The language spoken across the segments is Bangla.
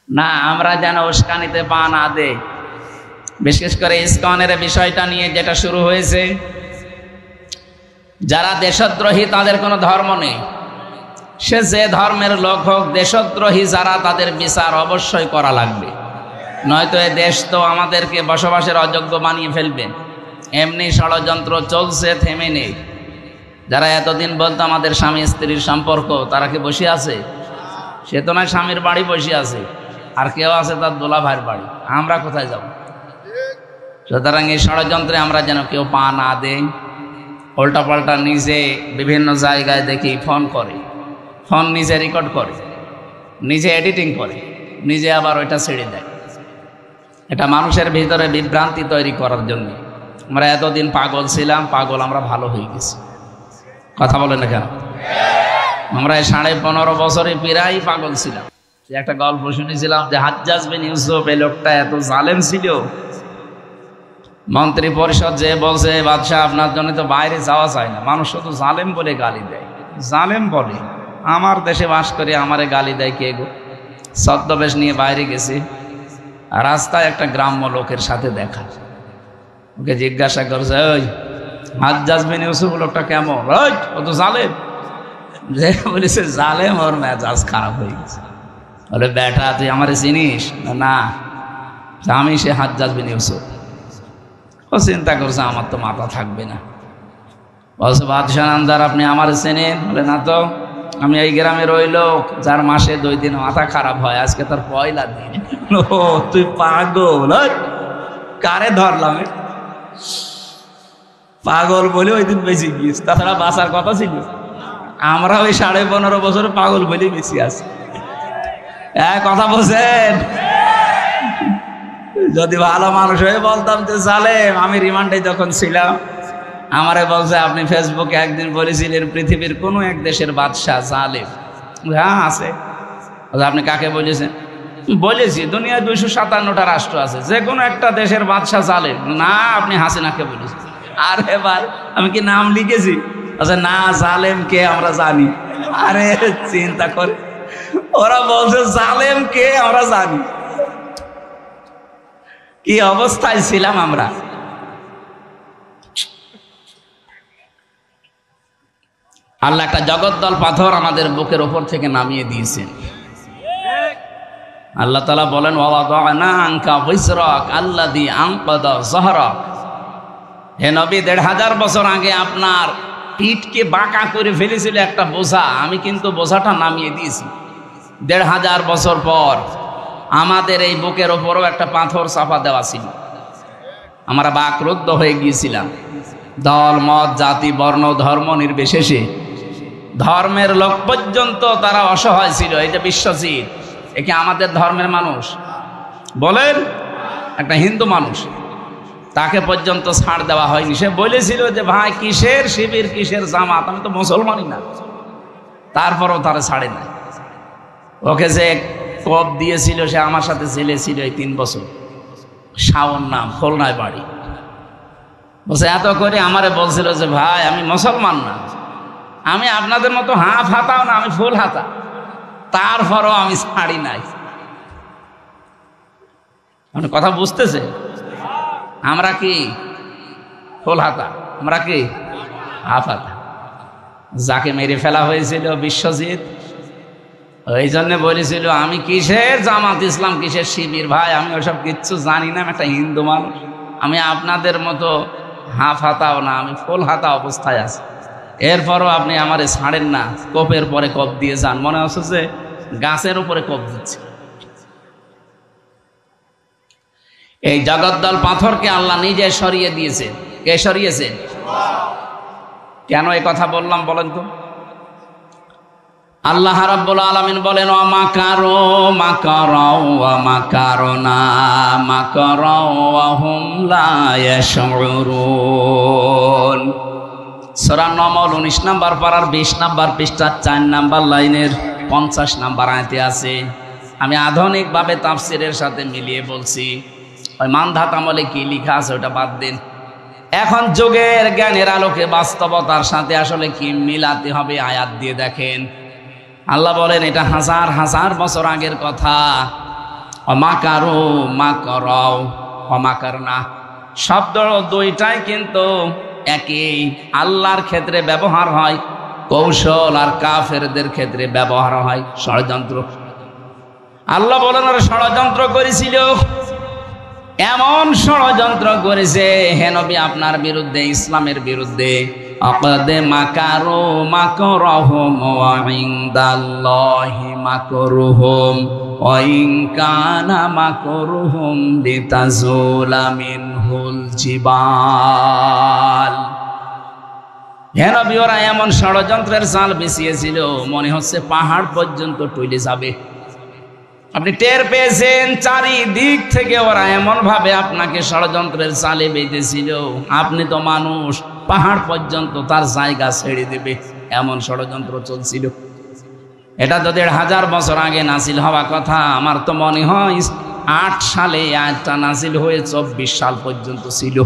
না, আমরা যেন উস্কানিতে পা না দেই। বিশেষ করে ইসকনের বিষয়টা নিয়ে যেটা শুরু হয়েছে, যারা দেশদ্রোহী তাদের কোনো ধর্ম নেই, সে যে ধর্মের লোক হোক, দেশদ্রোহী যারা তাদের বিচার অবশ্যই করা লাগবে, নয়তো এ দেশ তো আমাদেরকে বসবাসের অযোগ্য বানিয়ে ফেলবে। এমনি ষড়যন্ত্র চলছে, থেমে নেই। যারা এতদিন বলতো আমাদের স্বামী স্ত্রীর সম্পর্ক, তারা কি বসে আছে? সে তো নয় স্বামীর বাড়ি বসে আছে, আর কেউ আছে তার দোলা ভাইয়ের বাড়ি। আমরা কোথায় যাব? সুতরাং এই ষড়যন্ত্রে আমরা যেন কেউ পা না দেই। উল্টাপাল্টা নিজে বিভিন্ন জায়গায় দেখি ফোন করে, ফোন নিজে রেকর্ড করে, নিজে এডিটিং করে, নিজে আবার ওইটা ছেড়ে দেয়। এটা মানুষের ভিতরে বিভ্রান্তি তৈরি করার জন্য। আমরা এতদিন পাগল ছিলাম, পাগল আমরা ভালো হয়ে গেছি। কথা বলেন না কেন? আমরা 15.5 বছরে প্রায় পাগল ছিলাম। একটা গল্প শুনেছিলাম যে হাজ্জাজ বিন ইউসুফ, এই লোকটা এত জালেম ছিল, মন্ত্রী পরিষদ যে বলছে বাদশাহ আপনার জন্য তো বাইরে যাওয়া যায় না, মানুষ শুধু জালেম বলে গালি দেয়। জালেম বলে? আমার দেশে বাস করে আমারে গালি দেয় কে গো? ছদ্মবেশ নিয়ে বাইরে গেছে, রাস্তায় একটা গ্রাম্য লোকের সাথে দেখা। ওকে জিজ্ঞাসা করছে, ওই হাজ্জাজ বিন ইউসুফ লোকটা কেমন? ওই ও তো জালেম। যে বলেছে জালেম, ওর মেজাজ খারাপ হয়ে গেছে। বলে বেটা তুই আমারে চিনিস? না, আমি সে হাজ্জাজ বিন ইউসুফ। ও চিন্তা করছে আমার তো মাথা থাকবে না। বলছে বাদশাহ নামদার আপনি আমার চেনেন? বলে না তো, আমি এই গ্রামের ওই লোক যার মাসে 2 দিন মাথা খারাপ হয়, আজকে তার পয়লা দিন। ও তুই পাগল? কারে ধরলাম? পাগল বলে ওই দিন বেঁচে গিয়েছে, তাছাড়া বাঁচার কথা ছিল। আমরা ওই 15.5 বছরে পাগল বলে বেঁচে আছি। কথা বলছেন? যদি ভালো মানুষ হয়ে বলতাম যে জালেম। আমি রিমান্ডে যখন ছিলাম, আমারে বলছে আপনি ফেসবুকে একদিন বলেছিলেন পৃথিবীর কোনো এক দেশের বাদশাহ জালেম। হ্যাঁ আছে। আপনি কাকে বলেছেন? বলেছি দুনিয়ায় 257টা রাষ্ট্র আছে, যে কোনো একটা দেশের বাদশাহ জালেম। না, আপনি হাসিনাকে বলেছেন। আরে ভাই আমি কি নাম লিখেছি? আচ্ছা না, জালেম কে আমরা জানি। আরে চিন্তা করে, ওরা বলছে জালেম কে আমরা জানি। কি অবস্থায় ছিলাম আমরা! আল্লাহ একটা জগদ্দল পাথর আমাদের বুকের ওপর থেকে নামিয়ে দিয়েছেন। আল্লাহ তাআলা বলেন ওয়াদানা আনকা বিসরাক আল্লাযী আনকাদা যাহরাক। হে নবী, 1500 বছর আগে আপনার পিঠকে বাঁকা করে ফেলেছিল একটা বোঝা, আমি কিন্তু বোঝাটা নামিয়ে দিয়েছি। 1500 বছর পর আমাদের এই বুকের ওপরও একটা পাথর চাপা দেওয়া ছিল। আমরা বাকরুদ্ধ হয়ে গিয়েছিলাম। দল মত জাতি বর্ণ ধর্ম নির্বিশেষে ধর্মের লোক পর্যন্ত তারা অসহায় ছিল। এই যে বিশ্বজিৎ, একে আমাদের ধর্মের মানুষ বলেন, একটা হিন্দু মানুষ, তাকে পর্যন্ত ছাড় দেওয়া হয়নি। সে বলেছিল যে ভাই কিসের শিবির, কিসের জামাত, আমি তো মুসলমানই না। তারপরও তারা ছাড়ে নাই। ওকে যে কব দিয়েছিল, সে আমার সাথে জেলে ছিল এই 3 বছর। শাওন নাম, খুলনায় বাড়ি। বলছে এত করে আমারে বলছিল যে ভাই আমি মুসলমান না, আমি আপনাদের মতো হাফ হাতাও না, আমি ফুল হাতা, তারপরও আমি ছাড়ি নাই। মানে কথা বুঝতেছে? আমরা কি ফুল হাতা, আমরা কি হাফ হাতা। যাকে মেরে ফেলা হয়েছিল বিশ্বজিৎ, ওই জন্য বলেছিল আমি কিসের জামাত ইসলাম, কিসের শিবির, ভাই আমি ওসব কিচ্ছু জানি না, আমি একটা হিন্দু মানুষ, আমি আপনাদের মতো হাফ হাতাও না, আমি ফুল হাতা অবস্থায় আছি। এরপরও আপনি আমারে ছাড়েন না, কোপের পরে কোপ দিয়ে যান, মনে হচ্ছে যে গাছের উপরে কোপ দিচ্ছে। এই জগদ্দল পাথরকে আল্লাহ নিজে সরিয়ে দিয়েছে। কে সরিয়েছে? কেন এই কথা বললাম বলেন তো? আল্লাহ রাব্বুল আলামিন বলেন ওয়া মাকারু মাকারাও ওয়া মাকারনা মাকারাও ওয়া হুম লা ইয়াশউরুন। সূরা নমল 19 নম্বর পারার 20 নম্বর পৃষ্ঠা 4 নম্বর লাইনের 50 নম্বর আয়াতে আছে। আমি আধুনিকভাবে তাফসীরের সাথে মিলিয়ে বলছি। ওই মানধাত আমলে কি লেখা আছে ওটা বাদ দিন। এখন যুগের জ্ঞানের আলোকে বাস্তবতার সাথে আসলে কি মিলাতে হবে আয়াত দিয়ে দেখেন। আল্লাহ বলেন এটা হাজার হাজার বছর আগের কথা। অমাকারু মাকরাও অমাকারনা শব্দ দুইটাই কিন্তু একই, আল্লাহর ক্ষেত্রে ব্যবহার হয় কৌশল, আর কাফেরদের ক্ষেত্রে ব্যবহার হয় ষড়যন্ত্র। আল্লাহ বলেন ওরা ষড়যন্ত্র করেছিল, এমন ষড়যন্ত্র করেছে হে নবী আপনার বিরুদ্ধে, ইসলামের বিরুদ্ধে। আকাদ মাকারু মাকরাহুম ওয়া ইনদাল্লাহি মাকরুহুম ওয়া ইন কানা মাকরুহুম লিতাজুলা মিনহুল জিবাল। হে নবী ওরা এমন ষড়যন্ত্রের জাল বিছিয়েছিল মনে হচ্ছে পাহাড় পর্যন্ত টইলে যাবে। আপনি টের পেয়েছেন চারিদিক থেকে ওরা এমন ভাবে আপনাকে ষড়যন্ত্রের জালে বেঁধেছিল, আপনি তো মানুষ, পাহাড় পর্যন্ত তার জায়গা ছেড়ে দেবে, এমন ষড়যন্ত্র চলছিল। এটা তো ১৫০০ বছর আগে নাজিল হওয়া কথা। আমার তো মনে হয় ৮ সালে আয়াতটা নাজিল হয়ে ২৪ সাল পর্যন্ত ছিল।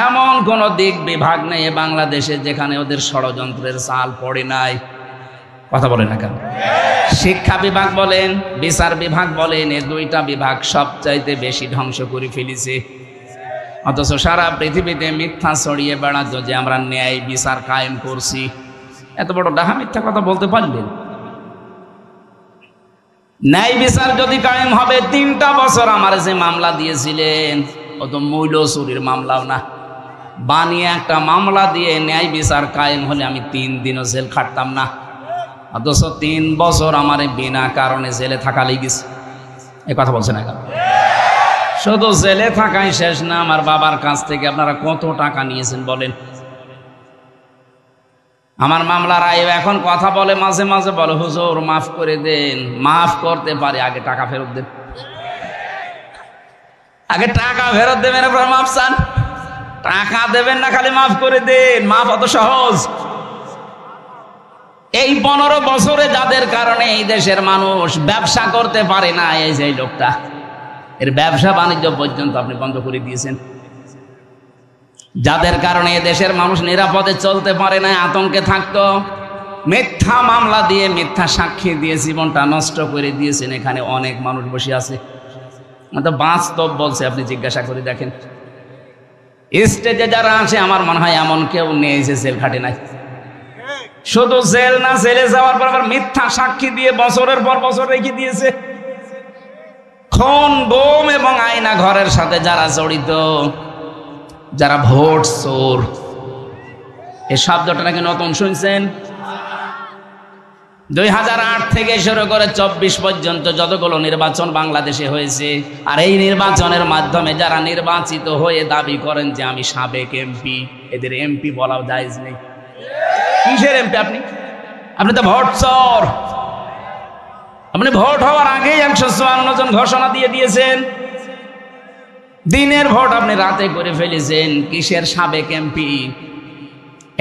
এমন কোন দিক বিভাগ নেই বাংলাদেশে যেখানে ওদের ষড়যন্ত্রের জাল পড়ে নাই। কথা বলে না কেন? শিক্ষা বিভাগ বলেন, বিচার বিভাগ বলেন, এই দুইটা বিভাগ সবচাইতে বেশি ধ্বংস করে ফেলেছে। অথচ সারা পৃথিবীতে মিথ্যা ছড়িয়ে বেড়াতো যে আমরা ন্যায় বিচার কায়েম করছি। এত বড় ডাহা মিথ্যা কথা বলতে পারলেন? ন্যায় বিচার যদি কায়েম হবে, 3টা বছর আমার যে মামলা দিয়েছিলেন ও তো মূল্য চুরির মামলাও না, বানিয়ে একটা মামলা দিয়ে ন্যায় বিচার কায়েম হলে আমি 3 দিনও জেল খাটতাম না। অথচ 3 বছর আমার বিনা কারণে জেলে থাকা লেগেছে। এই কথা বলছে না কেন? শুধু জেলে থাকাই শেষ না, আমার বাবার কাছ থেকে আপনারা কত টাকা নিয়েছেন বলেন? আমার মামলার আইব এখন কথা বলে, মাঝে মাঝে বলে হুজুর মাফ করে দেন। মাফ করতে পারে, আগে টাকা ফেরত দেন। আগে টাকা ফেরত দেবেন, এরপর মাফ চান। টাকা দেবেন না, খালি মাফ করে দেন। মাফ অত সহজ? এই 15 বছরে যাদের কারণে এই দেশের মানুষ ব্যবসা করতে পারে না, এই যে লোকটা, এর ব্যবসা বাণিজ্য পর্যন্ত আপনি বন্ধ করে দিয়েছেন। যাদের কারণে এই দেশের মানুষ নিরাপদে চলতে পারে না, আতঙ্কে থাকতো, মিথ্যা মামলা দিয়ে মিথ্যা সাক্ষী দিয়ে জীবনটা নষ্ট করে দিয়েছেন। এখানে অনেক মানুষ বসে আছে, বাস্তব বলছে, আপনি জিজ্ঞাসা করে দেখেন। স্টেজে যারা আছে আমার মনে হয় এমন কেউ নেই যে জেল খাটে নাই। শুধু জেল না, জেলে যাওয়ার পর আবার মিথ্যা সাক্ষী দিয়ে বছরের পর বছর রেখে দিয়েছে। খুন, গুম এবং আয়না ঘরের সাথে যারা জড়িত, যারা ভোট চোর, এই শব্দটা নাকি নতুন শুনছেন? 2008 থেকে শুরু করে 24 পর্যন্ত যতগুলো নির্বাচন বাংলাদেশে হয়েছে, আর এই নির্বাচনের মাধ্যমে যারা নির্বাচিত হয়ে দাবি করেন যে আমি সাবেক এমপি, এদের এমপি বলাও জায়েজ নেই। কিসের এমপি আপনি? আপনি তো ভোট চোর। আপনি ভোট হওয়ার আগেই 154 জন ঘোষণা দিয়ে দিয়েছেন। দিনের ভোট আপনি রাতে করে ফেলেছেন। কিসের সাবেক এমপি?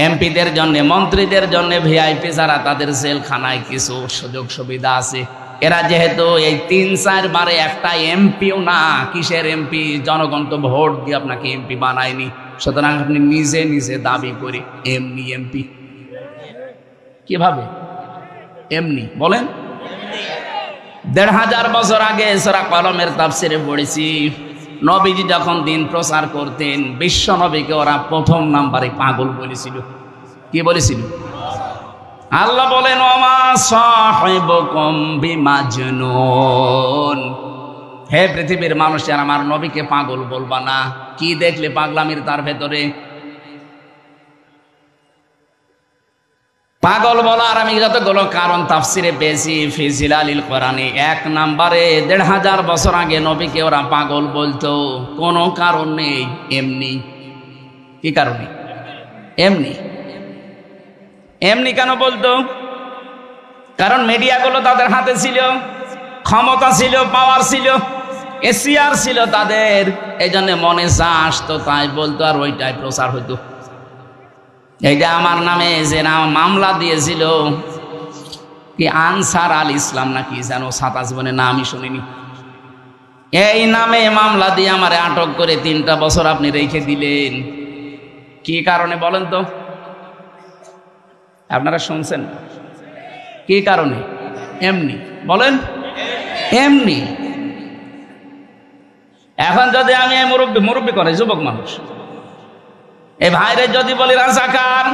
এমপিদের জন্য, মন্ত্রীদের জন্য ভিআইপি যারা, তাদের জেলখানায় কিছু সুযোগ সুবিধা আছে। এরা যেহেতু এই 3-4 বারে একটা এমপিও না, কিসের এমপি? জনগণ তো ভোট দিয়ে আপনাকে এমপি বানায়নি, সুতরাং আপনি নিজে নিজে দাবি করে এমনি এমপি। কিভাবে এমনি বলেন? 1500 বছর আগে সূরা কলমের তাফসিরে পড়েছি, নবীজি যখন দিন প্রচার করতেন, বিশ্ব নবীকে ওরা প্রথম নাম্বারে পাগল বলেছিল। কি বলেছিল? আল্লাহ বলেন ওমা সাহিবুকুম বিমাজনুন, হে পৃথিবীর মানুষের আমার নবীকে পাগল বলবা না। কি দেখলে পাগলামির তার ভেতরে? পাগল বলার আমি যতগুলো কারণ তাফসিরে পেয়েছি, ফি জিলালিল কোরআনে 1 নম্বরে 1500 বছর আগে নবীকে ওরা পাগল বলতো, কোনো কারণ নেই, এমনি। কি কারণে? এমনি। এমনি কেন বলতো? কারণ মিডিয়াগুলো তাদের হাতে ছিল, ক্ষমতা ছিল, পাওয়ার ছিল, এসিআর ছিল তাদের। এই জন্য মনে যা আসতো তাই বলতো, আর ওইটাই প্রচার হইতো। এই যে আমার নামে যে মামলা দিয়েছিল, কি আনসার আল ইসলাম নাকি যেন, ছাতা জীবনে নামই শুনিনি, এই নামে মামলা দিয়ে আমারে আটক করে 3টা বছর আপনি রেখে দিলেন। কি কারণে বলেন তো? আপনারা শুনছেন? কি কারণে? এমনি বলেন। এমনি। এখন যদি আমি মুরব্বী করে যুবক মানুষ, এই ভাইরে যদি বলি রাজাকার,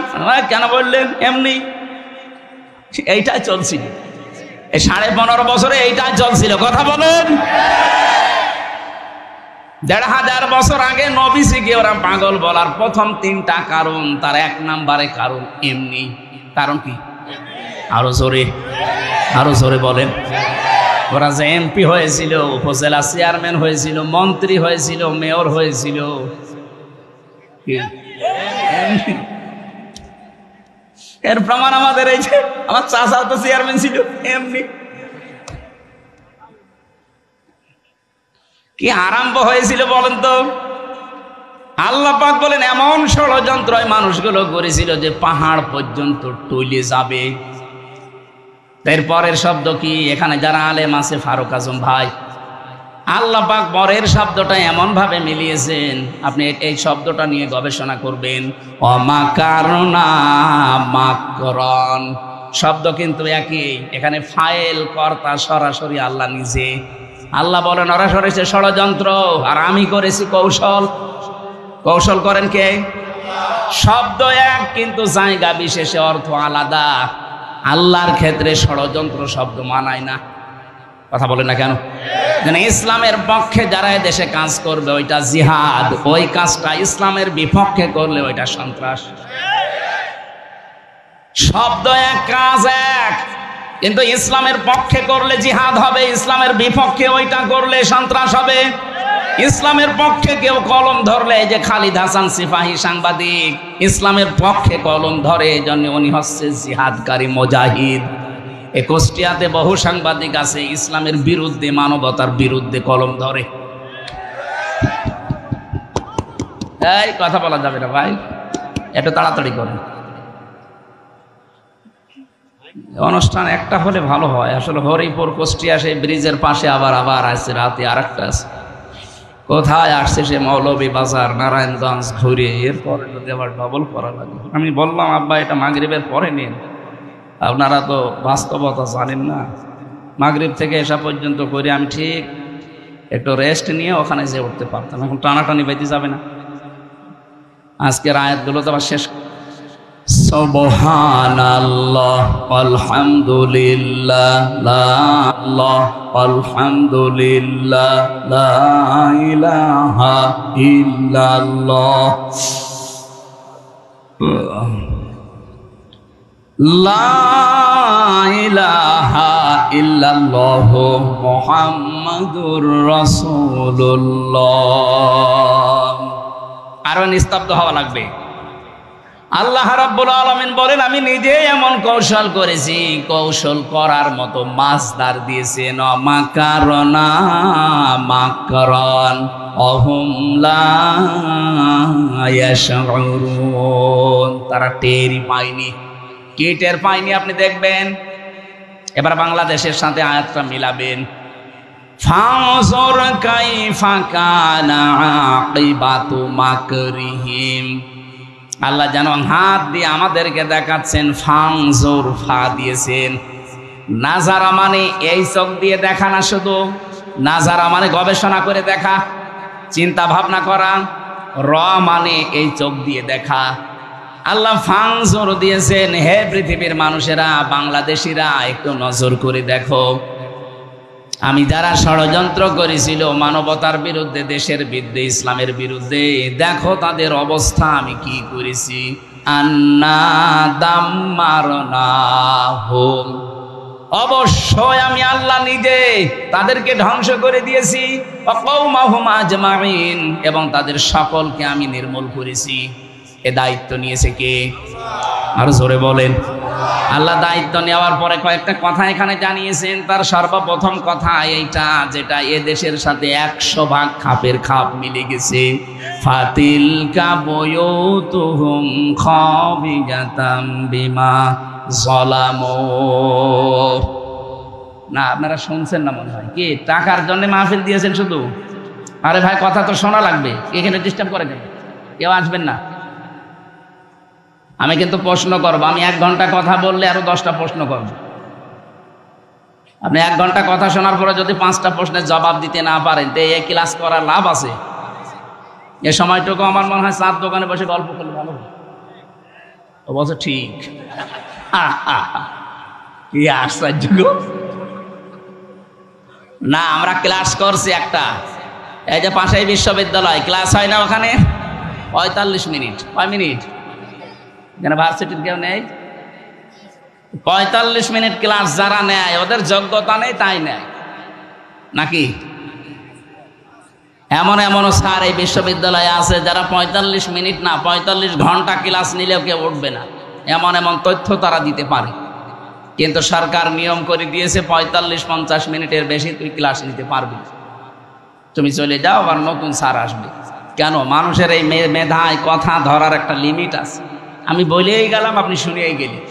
কেন বললেন? এমনি। এইটাই চলছিল এই 15.5 বছরে, এইটাই চলছিল। কথা বলেন। 1500 বছর আগে নবীজিকে ওরা পাগল বলার প্রথম 3টা কারণ, তার 1 নম্বরে কারণ এমনি। কারণ কি? আরো জোরে বলেন। ওরা যে এমপি হয়েছিল, উপজেলা চেয়ারম্যান হয়েছিল, মন্ত্রী হয়েছিল, মেয়র হয়েছিল, এর প্রমাণ আমাদের এই যে আমার চাচাও তো চেয়ারম্যান ছিল এমনি। কি আরম্ভ হয়েছিল বলেন তো? আল্লাহ পাক বলেন এমন ষড়যন্ত্র মানুষগুলো করেছিল যে পাহাড় পর্যন্ত টলে যাবে। এরপরের শব্দ কি? এখানে যারা আলেম আছে, ফারুক আজম ভাই, আল্লাহ পাক পরের শব্দটা এমন ভাবে মিলিয়েছেন, আপনি এই শব্দটা নিয়ে গবেষণা করবেন। অমাকারনা মাকরন শব্দ কিন্তু একই। এখানে ফাইল কর্তা সরাসরি আল্লাহ নিজে। আল্লাহ বলেন ওরা করেছে ষড়যন্ত্র আর আমি করেছি কৌশল। কৌশল করেন কে? শব্দ এক, কিন্তু জায়গা বিশেষে অর্থ আলাদা। আল্লাহর ক্ষেত্রে ষড়যন্ত্র শব্দ মানায় না। কথা বলেন না কেন? ইসলামের পক্ষে যারা দেশে কাজ করবে ওইটা জিহাদ, ওই কাজটা ইসলামের বিপক্ষে করলে ওইটা সন্ত্রাস। শব্দ এক, কাজ এক, কিন্তু ইসলামের পক্ষে করলে জিহাদ হবে, ইসলামের বিপক্ষে ওইটা করলে সন্ত্রাস হবে। ইসলামের পক্ষে কেউ কলম ধরলে, এই যে খালিদ হাসান সিপাহী সাংবাদিক ইসলামের পক্ষে কলম ধরে, এই জন্য উনি হচ্ছে জিহাদকারী মুজাহিদ। এই কুষ্টিয়াতে বহু সাংবাদিক আছে ইসলামের বিরুদ্ধে, মানবতার বিরুদ্ধে কলম ধরে। এই কথা বলা যাবে না ভাই, একটু তাড়াতাড়ি করেন। অনুষ্ঠান একটা হলে ভালো হয়। আসলে হরিপুর কুষ্টিয়া সেই ব্রিজের পাশে আবার আছে, রাতে আরেকটা আছে। কোথায় আসছে সে? মৌলভী বাজার, নারায়ণগঞ্জ ঘুরে, এরপরে যদি আবার ডবল করা লাগে। আমি বললাম আব্বা এটা মাগরিবের পরে নিন, আপনারা তো বাস্তবতা জানেন না। মাগরিব থেকে এসা পর্যন্ত করে আমি ঠিক একটু রেস্ট নিয়ে ওখানে যেয়ে উঠতে পারতাম। এখন টানাটানি বেঁধে যাবে না। আজকের আয়াতগুলো তো আবার শেষ। সুবহানাল্লাহ আলহামদুলিল্লাহ লা আলহামদুলিল্লাহ লা ইলাহা ইল্লাল্লাহ লা ইলাহা ইল্লাল্লাহ মুহাম্মাদুর রাসূলুল্লাহ। আরো নিস্তব্ধ হওয়া লাগবে। আল্লাহ রাব্বুল আলামিন বলেন আমি নিজে এমন কৌশল করেছি, কৌশল করার মতো মাসদার দিয়েছেন। মাকারনা মাকরান অহুম লা ইয়াশউরুন, তারা টেরই পায়নি। কি টের পায়নি আপনি দেখবেন। এবার বাংলাদেশের সাথে আয়াতটা মিলাবেন। ফানজুর কাইফা কানা আকিবাতু মাকরিহিম। আল্লাহ যেন হাত দিয়ে আমাদেরকে দেখাচ্ছেন। ফানজুর, ফা দিয়েছেন। নাজারা মানে এই চোখ দিয়ে দেখা না, শুধু নাজারা মানে গবেষণা করে দেখা, চিন্তা ভাবনা করা। র মানে এই চোখ দিয়ে দেখা। আল্লাহ ফানজুর দিয়েছেন। হে পৃথিবীর মানুষেরা, বাংলাদেশিরা, একটু নজর করে দেখো, আমি যারা ষড়যন্ত্র করেছিল মানবতার বিরুদ্ধে, দেশের বিরুদ্ধে, ইসলামের বিরুদ্ধে, দেখো তাদের অবস্থা আমি কি করেছি। আন্না দাম্মারনাহুম, অবশ্যই আমি আল্লাহ নিজে তাদেরকে ধ্বংস করে দিয়েছি। ওয়াকাউমাহুম আজমাইন, এবং তাদের সকলকে আমি নির্মূল করেছি। এ দায়িত্ব নিয়েছে কে? আরো জোরে বলেন। আল্লাহ দায়িত্ব নেওয়ার পরে কয়েকটা কথা এখানে জানিয়েছেন। তার সর্বপ্রথম কথা এইটা, যেটা এ দেশের সাথে 100 ভাগ খাপের খাপ মিলে গেছে। ফাতিলকা বুয়ুতুহুম খাবিয়াতাম বিমা যালামু। না আপনারা শুনছেন না মনে হয়। কি টাকার জন্য মাহফিল দিয়েছেন শুধু? আরে ভাই কথা তো শোনা লাগবে, এখানে ডিস্টার্ব করে কেন? কেউ আসবেন না। আমি কিন্তু প্রশ্ন করবো। আমি 1 ঘন্টা কথা বললে আরো 10টা প্রশ্ন করবো। আপনি 1 ঘন্টা কথা শোনার পরে যদি 5টা প্রশ্নের জবাব দিতে না পারেন তো এই ক্লাস করার লাভ আছে? এ সময়টুকু আমার মনে হয় চার দোকানে বসে গল্প করলে ভালো। ও বলছে ঠিক। কি আশ্চর্য না, আমরা ক্লাস করছি একটা, এই যে পাশেই বিশ্ববিদ্যালয়, ক্লাস হয় না ওখানে 45 মিনিট। কয় মিনিট? এখানে ভার্সিটির কেউ নেই। 45 মিনিট ক্লাস যারা নেয় ওদের যোগ্যতা নেই তাই নেয় নাকি? এমন এমনও স্যার এই বিশ্ববিদ্যালয়ে আছে যারা 45 মিনিট না 45 ঘন্টা ক্লাস নিলেও কেউ উঠবে না, এমন এমন তথ্য তারা দিতে পারে। কিন্তু সরকার নিয়ম করে দিয়েছে 45-50 মিনিটের বেশি তুই ক্লাস নিতে পারবি, তুমি চলে যাও, আবার নতুন স্যার আসবে। কেন? মানুষের এই মেধায় কথা ধরার একটা লিমিট আছে। আমি বলেই গেলাম, আপনি শুনিয়েই গেলেন।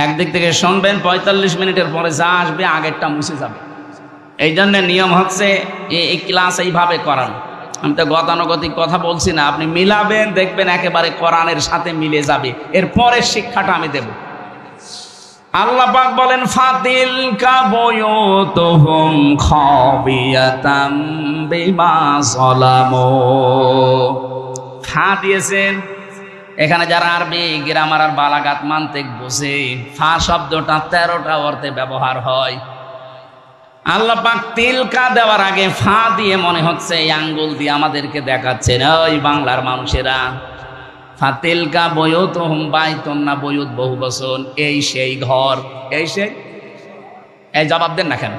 একদিক থেকে শুনবেন, 45 মিনিটের পরে যা আসবে আগেরটা মুছে যাবে। এই জন্য নিয়ম হচ্ছে এই ক্লাস এইভাবে করানো। আমি তো গতানুগতিক কথা বলছি না, আপনি মিলাবেন, দেখবেন একেবারে কোরআনের সাথে মিলে যাবে। এর পরের শিক্ষাটা আমি দেব। আল্লাহ পাক বলেন, ফাতিলকা বুয়ুতুহুম খাবিয়াতাম বিমা যালামু। ফা দিয়েছেন এখানে যারা আরবি গ্রামার আর বালাগাত মানতিক বোঝে, ফা শব্দটা 13টা অর্থে ব্যবহার হয়। আল্লাহ পাক তিলকা দেওয়ার আগে ফা দিয়ে মনে হচ্ছে এই আঙ্গুল দিয়ে আমাদেরকে দেখাচ্ছেন, ওই বাংলার মানুষেরা, ফাতিলকা বুয়ুতুহুম বাইতুন না বুয়ুত বহু বচন, এই সেই ঘর। এই সেই, এই জবাব দেন না কেন?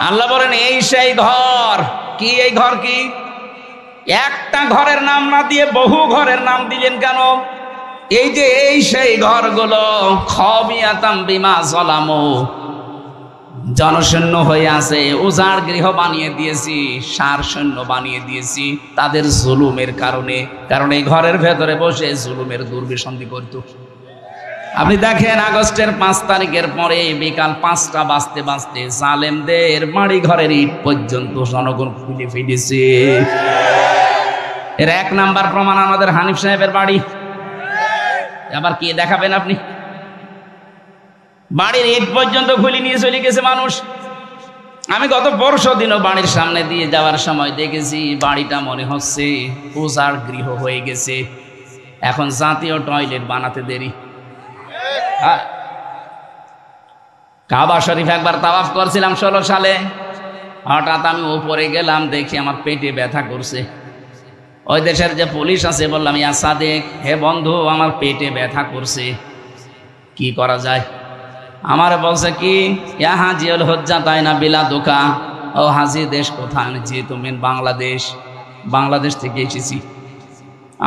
আল্লাহ বলেন এই সেই ঘর। কি এই ঘর? কি একটা ঘরের নাম না দিয়ে বহু ঘরের নাম দিলেন কেন? এই যে এই সেই ঘরগুলো খাবিয়াতাম বিমা যালামু, জনশূন্য হয়ে আছে, উজাড় গৃহ বানিয়ে দিয়েছি, সার শূন্য বানিয়ে দিয়েছি তাদের জুলুমের কারণে। কারণ এই ঘরের ভেতরে বসে জুলুমের দুর্বিসন্ধি করত। আপনি দেখেন আগস্টের 5 তারিখের পরে বিকাল 5টা বাজতে বাজতে জালেমদের বাড়ি ঘরের ইট পর্যন্ত জনগণ খুলে ফেলেছে। এর 1 নাম্বার প্রমাণ আমাদের হানিফ সাহেবের বাড়ি। আবার কি দেখাবেন আপনি? বাড়ির ইট পর্যন্ত খুলে নিয়ে চলে গেছে মানুষ। আমি গত পরশু দিনও বাড়ির সামনে দিয়ে যাওয়ার সময় দেখেছি বাড়িটা মনে হচ্ছে উজাড় গৃহ হয়ে গেছে। এখন জাতীয় টয়লেট বানাতে দেরি। কাবা শরীফ একবার তাওয়াফ করছিলাম 16 সালে, হঠাৎ আমি উপরে গেলাম, দেখি আমার পেটে ব্যথা করছে। ওই দেশের যে পুলিশ আছে বললাম, ইয়া সাদেক, হে বন্ধু, আমার পেটে ব্যথা করছে, কি করা যায়? আমার বলছে কি, ইয়া হাজিউল হজ্জা তাই না বিলা দোকা। ও হাজি, দেশ কোথায়? জি তুমি বাংলাদেশ। বাংলাদেশ থেকে এসেছি।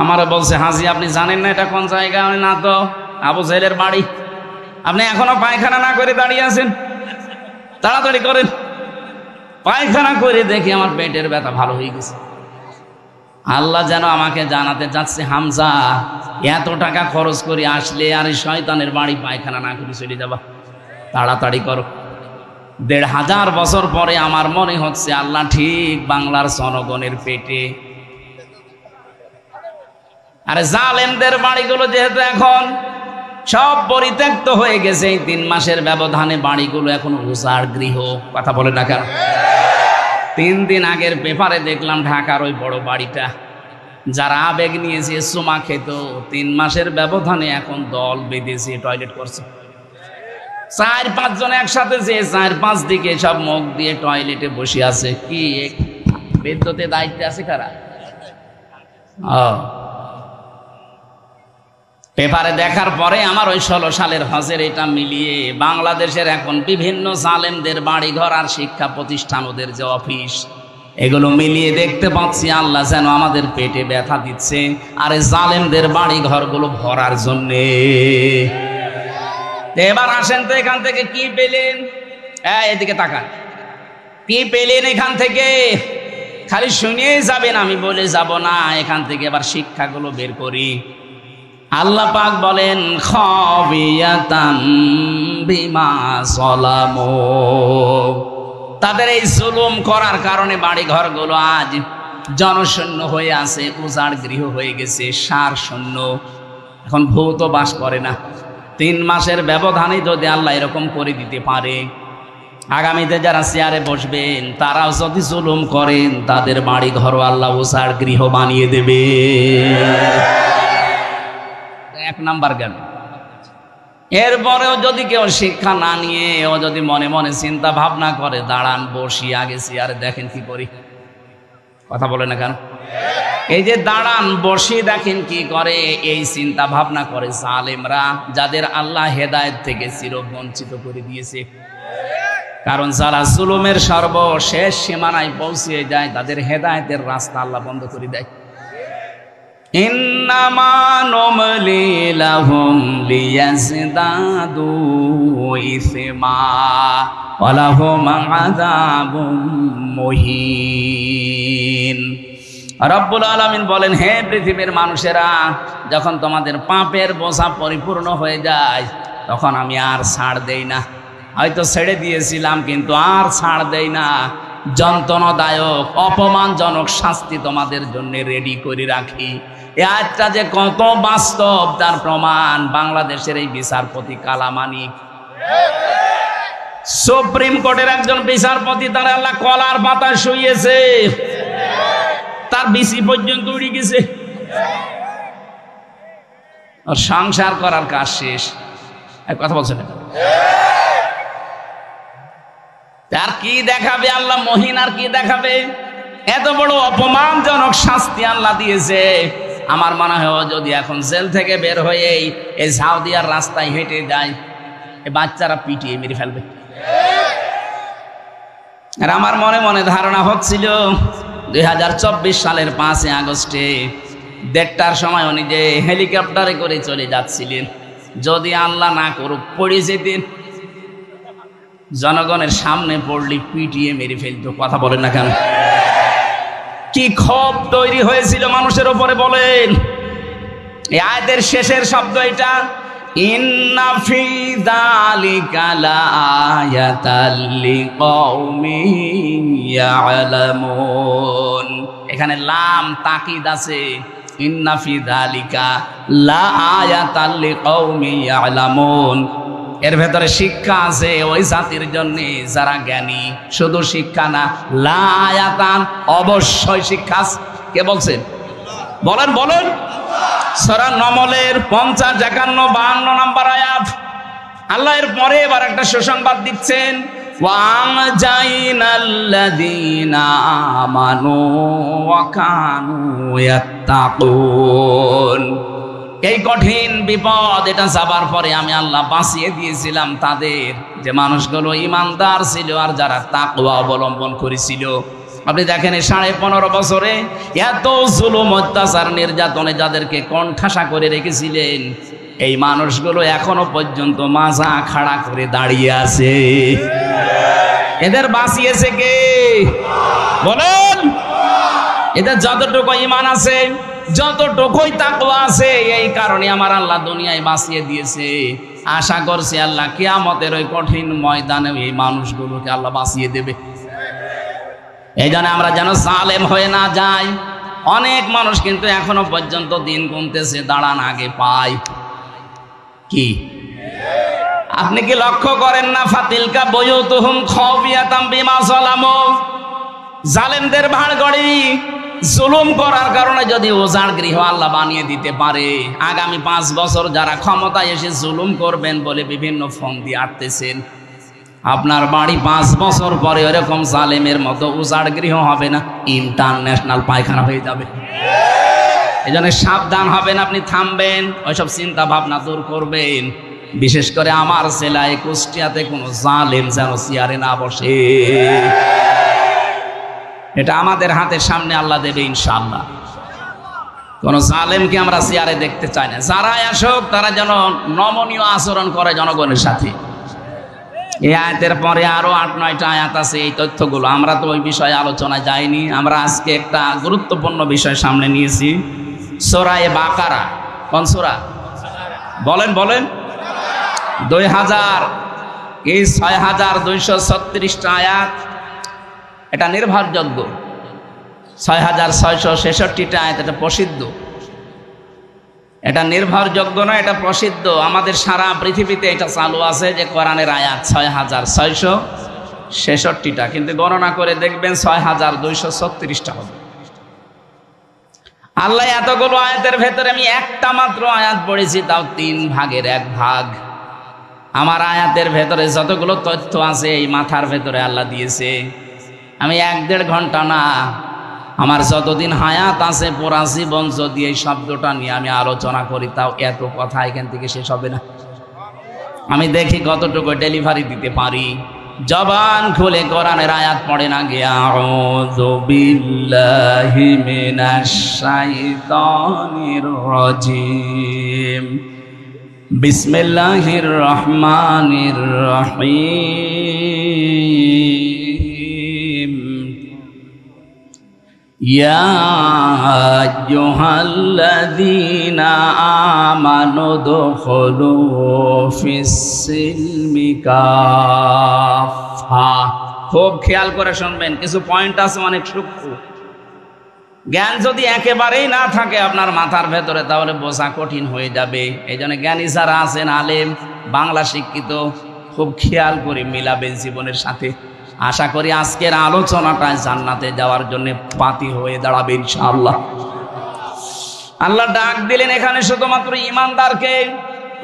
আমার বলছে, হাজি আপনি জানেন না এটা কোন জায়গা? না তো, আবু জেহেলের বাড়ি। আপনি এখনো পায়খানা না করে দাঁড়িয়ে আছেন, তাড়াতাড়ি করেন। পায়খানা করে দেখি আমার পেটের ব্যথা ভালো হয়ে গেছে। আল্লাহ যেন আমাকে জানাতে চাচ্ছে, হামজা এত টাকা খরচ করে আসলে আর এই শয়তানের বাড়ি পায়খানা না করে চলে যাবা, তাড়াতাড়ি করো। 1500 বছর পরে আমার মনে হচ্ছে আল্লাহ ঠিক বাংলার জনগণের পেটে। আরে জালেমদের বাড়িগুলো যেহেতু এখন সব পরিত্যক্ত হয়ে গেছে, এই 3 মাসের ব্যবধানে বাড়িগুলো এখন উজাড় গৃহ। কথা বলে না কেন? 3 দিন আগের পেপারে দেখলাম ঢাকার ওই বড় বাড়িটা, যারা আবেগ নিয়েছে সুমা খেত, 3 মাসের ব্যবধানে এখন দল বেঁধেছে, টয়লেট করছে। 4-5 জন একসাথে যে 4-5 দিকে সব মুখ দিয়ে টয়লেটে বসে আছে। কি বিদ্যুতের দায়িত্বে আছে কারা? পেপারে দেখার পরে আমার ওই 16 সালের হজের এটা মিলিয়ে বাংলাদেশের এখন বিভিন্ন জালেমদের বাড়িঘর আর শিক্ষা প্রতিষ্ঠান, ওদের যে অফিস, এগুলো মিলিয়ে দেখতে পাচ্ছি আল্লাহ যেন আমাদের পেটে ব্যথা দিচ্ছে, আর এই জালেমদের বাড়ি ঘরগুলো ভরার জন্যে। এবার আসেন তো, এখান থেকে কি পেলেন? এদিকে তাকান, কি পেলেন এখান থেকে? খালি শুনিয়েই যাবেন, আমি বলে যাব না। এখান থেকে এবার শিক্ষাগুলো বের করি। আল্লাহ পাক বলেন, খাবিয়াতাম বিমা যালামু, তাদের এই জুলুম করার কারণে বাড়ি ঘরগুলো আজ জনশূন্য হয়ে আছে, উজাড় গৃহ হয়ে গেছে, সার শূন্য। এখন ভূত বাস করে না। 3 মাসের ব্যবধানে যদি আল্লাহ এরকম করে দিতে পারে, আগামীতে যারা চেয়ারে বসবেন তারাও যদি জুলুম করেন তাদের বাড়ি ঘর আল্লাহ উসার গৃহ বানিয়ে দেবে। এক নাম্বার গেল। এরপরেও যদি কেউ শিক্ষা না নিয়ে ও যদি মনে মনে চিন্তা ভাবনা করে দাঁড়ান বসি আগে চেয়ারে দেখেন কি করি, কথা বলে না কেন? এই যে দাঁড়ান বসি দেখেন কি করে, এই চিন্তা ভাবনা করে জালেমরা, যাদের আল্লাহ হেদায়েত থেকে চিরবঞ্চিত করে দিয়েছে। কারণ যারা জুলুমের সর্বশেষ সীমানায় পৌঁছে যায় তাদের হেদায়েতের রাস্তা আল্লাহ বন্ধ করে দেয়। ইন্নামা নুমলি লাহুম লিয়াজদাদু ইসমা ওয়া লাহুম আযাবুম মুহিন। রব্বুল আলামিন বলেন, হে পৃথিবীর মানুষেরা, যখন তোমাদের পাপের বোঝা পরিপূর্ণ হয়ে যায় তখন আমি আর ছাড় দেই না। হয়তো ছেড়ে দিয়েছিলাম কিন্তু আর ছাড় দেই না। যন্ত্রণাদায়ক অপমানজনক শাস্তি তোমাদের জন্য রেডি করে রাখি। এই আয়াতটা যে কত বাস্তব তার প্রমাণ বাংলাদেশের এই বিচারপতি কালামানিক। সুপ্রিম কোর্টের একজন বিচারপতি, তার আল্লাহ কলার পাতায় শুইয়েছে, তার বিসি পর্যন্ত উড়ে গেছে, আর সংসার করার কাজ শেষ। এক কথা বলছেন, তার কি দেখাবে আল্লাহ মহিন, আর কি দেখাবে? এত বড় অপমানজনক শাস্তি আল্লাহ দিয়েছে। আমার মনে হয় যদি এখন জেল থেকে বের হয়ে এই সাউদিয়ার রাস্তায় হেঁটে যায়, এই বাচ্চারা পিটিয়ে মেরে ফেলবে। আর আমার মনে মনে ধারণা হচ্ছিল 2024 সালের 5 আগস্টে 1:30টার সময় উনি যে হেলিকপ্টারে করে চলে যাচ্ছিলেন, যদি আল্লাহ না করুক পড়ে যেতেন, জনগণের সামনে পড়লি পিটিয়ে মেরে ফেলতো। কথা বলেন না কেন? কি ক্ষোভ তৈরি হয়েছিল মানুষের উপরে বলেন। এই আয়াতের শেষের শব্দ এটা, ইন্না ফি যালিকা লাআয়াতাল লিকাউমিন ইয়ালামুন। এখানে লাম তাকিদ আছে, ইন্না ফি যালিকা লাআয়াতাল লিকাউমিন ইয়ালামুন। এর ভেতরে শিক্ষা আছে ওই জাতির জন্য যারা জ্ঞানী। শুধু শিক্ষা না, লায়াতান অবশ্যই শিক্ষা। কে বলছেন? বলেন বলেন। সূরা নমলের 50, 51, 52 নম্বর আয়াত। আল্লাহ এর পরে এবার একটা সুসংবাদ দিচ্ছেন, ওয়াজাইনাল্লাযীনা আমানু ওয়া কানু ইয়াত্তাকুন। এই কঠিন বিপদ এটা যাবার পরে আমি আল্লাহ বাঁচিয়ে দিয়েছিলাম তাদের, যে মানুষগুলো ইমানদার ছিল আর যারা তাকওয়া অবলম্বন করেছিল। আপনি দেখেন 15.5 বছরে এত জুলুম অত্যাচার নির্যাতনে যাদেরকে কণ্ঠাসা করে রেখেছিলেন, এই মানুষগুলো এখনো পর্যন্ত মাজা খাড়া করে দাঁড়িয়ে আছে। এদের বাঁচিয়েছে কে? বলেন। এদের যতটুকু ঈমান আছে, যতটুকুই তাকওয়া আছে, এই কারণে আমার আল্লাহ দুনিয়ায় বাঁচিয়ে দিয়েছে। আশা করছি আল্লাহ কিয়ামতের ওই কঠিন ময়দানে এই মানুষগুলোকে আল্লাহ বাঁচিয়ে দেবে। এই জন্য আমরা যেন জালেম হয়ে না যাই। অনেক মানুষ কিন্তু এখনো পর্যন্ত দিন গুনতেছে, দাঁড়ান আগে পাই। কি আপনি কি লক্ষ্য করেন না? ফাতিলকা বুয়ুতুহুম খাওফিয়াতাম বিমা যালামু। জালেমদের ভাড়গড়ি জুলুম করার কারণে যদি ওজার গৃহ আল্লাহ বানিয়ে দিতে পারে, আগামী 5 বছর যারা ক্ষমতায় এসে জুলুম করবেন বলে বিভিন্ন ফোন দিয়ে আটতেছেন, আপনার বাড়ি 5 বছর পরে এরকম জালেমের মতো উজাড় গৃহ হবে না, ইন্টারন্যাশনাল পায়খানা হয়ে যাবে। এই জন্য সাবধান হবেন, আপনি থামবেন, ওইসব চিন্তা ভাবনা দূর করবেন। বিশেষ করে আমার জেলায় কুষ্টিয়াতে কোনো জালেম যেন চেয়ারে না বসে। এটা আমাদের হাতের সামনে আল্লাহ দেবে ইনশাআল্লাহ। কোন জালেমকে আমরা চেয়ারে দেখতে চাই না। যারাই আসুক তারা যেন নমনীয় আচরণ করে জনগণের সাথে। এই আয়াতের পরে আরো 8-9টা আয়াত আছে। এই তথ্যগুলো আমরা তো ওই বিষয়ে আলোচনায় যাইনি। আমরা আজকে একটা গুরুত্বপূর্ণ বিষয় সামনে নিয়েছি, সূরা বাকারা। কোন সূরা? বলেন বলেন। 6236টা আয়াত। এটা নির্ভরযোগ্য। 6666টা আয়াত। এটা প্রসিদ্ধ, এটা নির্ভরযোগ্য না, এটা প্রসিদ্ধ। আমাদের সারা পৃথিবীতে এটা চালু আছে যে কোরআনের আয়াত 6666 66টা, কিন্তু গণনা করে দেখবেন 6236টা হবে। আল্লাহ এতগুলো আয়াতের ভেতরে আমি একটা মাত্র আয়াত পড়েছি, তাও 3 ভাগের 1 ভাগ। আমার আয়াতের ভেতরে যতগুলো তথ্য আছে এই মাথার ভেতরে আল্লাহ দিয়েছে। আমি 1-1.5 ঘন্টা না, আমার যতদিন হায়াত আছে পুরা জীবন যদি এই শব্দটা নিয়ে আমি আলোচনা করি, তাও এত কথা এখান থেকে শেষ হবে না। আমি দেখি কতটুকু ডেলিভারি দিতে পারি। জবান খুলে কোরআনের আয়াত পড়ে না গে, আউযু বিল্লাহি মিনাশ শাইতানির রাজিম, বিসমিল্লাহির রহমানির রহিম, ইয়া আইয়ুহাল্লাযীনা আমানু দুখুলু ফিস-সিলমি কাফা। খুব খেয়াল করে শুনবেন, কিছু পয়েন্ট আছে অনেক সূক্ষ্ম। জ্ঞান যদি একেবারেই না থাকে আপনার মাথার ভেতরে, তাহলে বোঝা কঠিন হয়ে যাবে। এই জন্য জ্ঞানী যারা আছেন, আলেম, বাংলা শিক্ষিত, খুব খেয়াল করে মিলাবেন জীবনের সাথে। আশা করি আজকের আলোচনাটায় জান্নাতে যাওয়ার জন্য পাতি হয়ে দাঁড়াবে ইনশাআল্লাহ। আল্লাহ ডাক দিলেন এখানে শুধুমাত্র ইমানদারকে,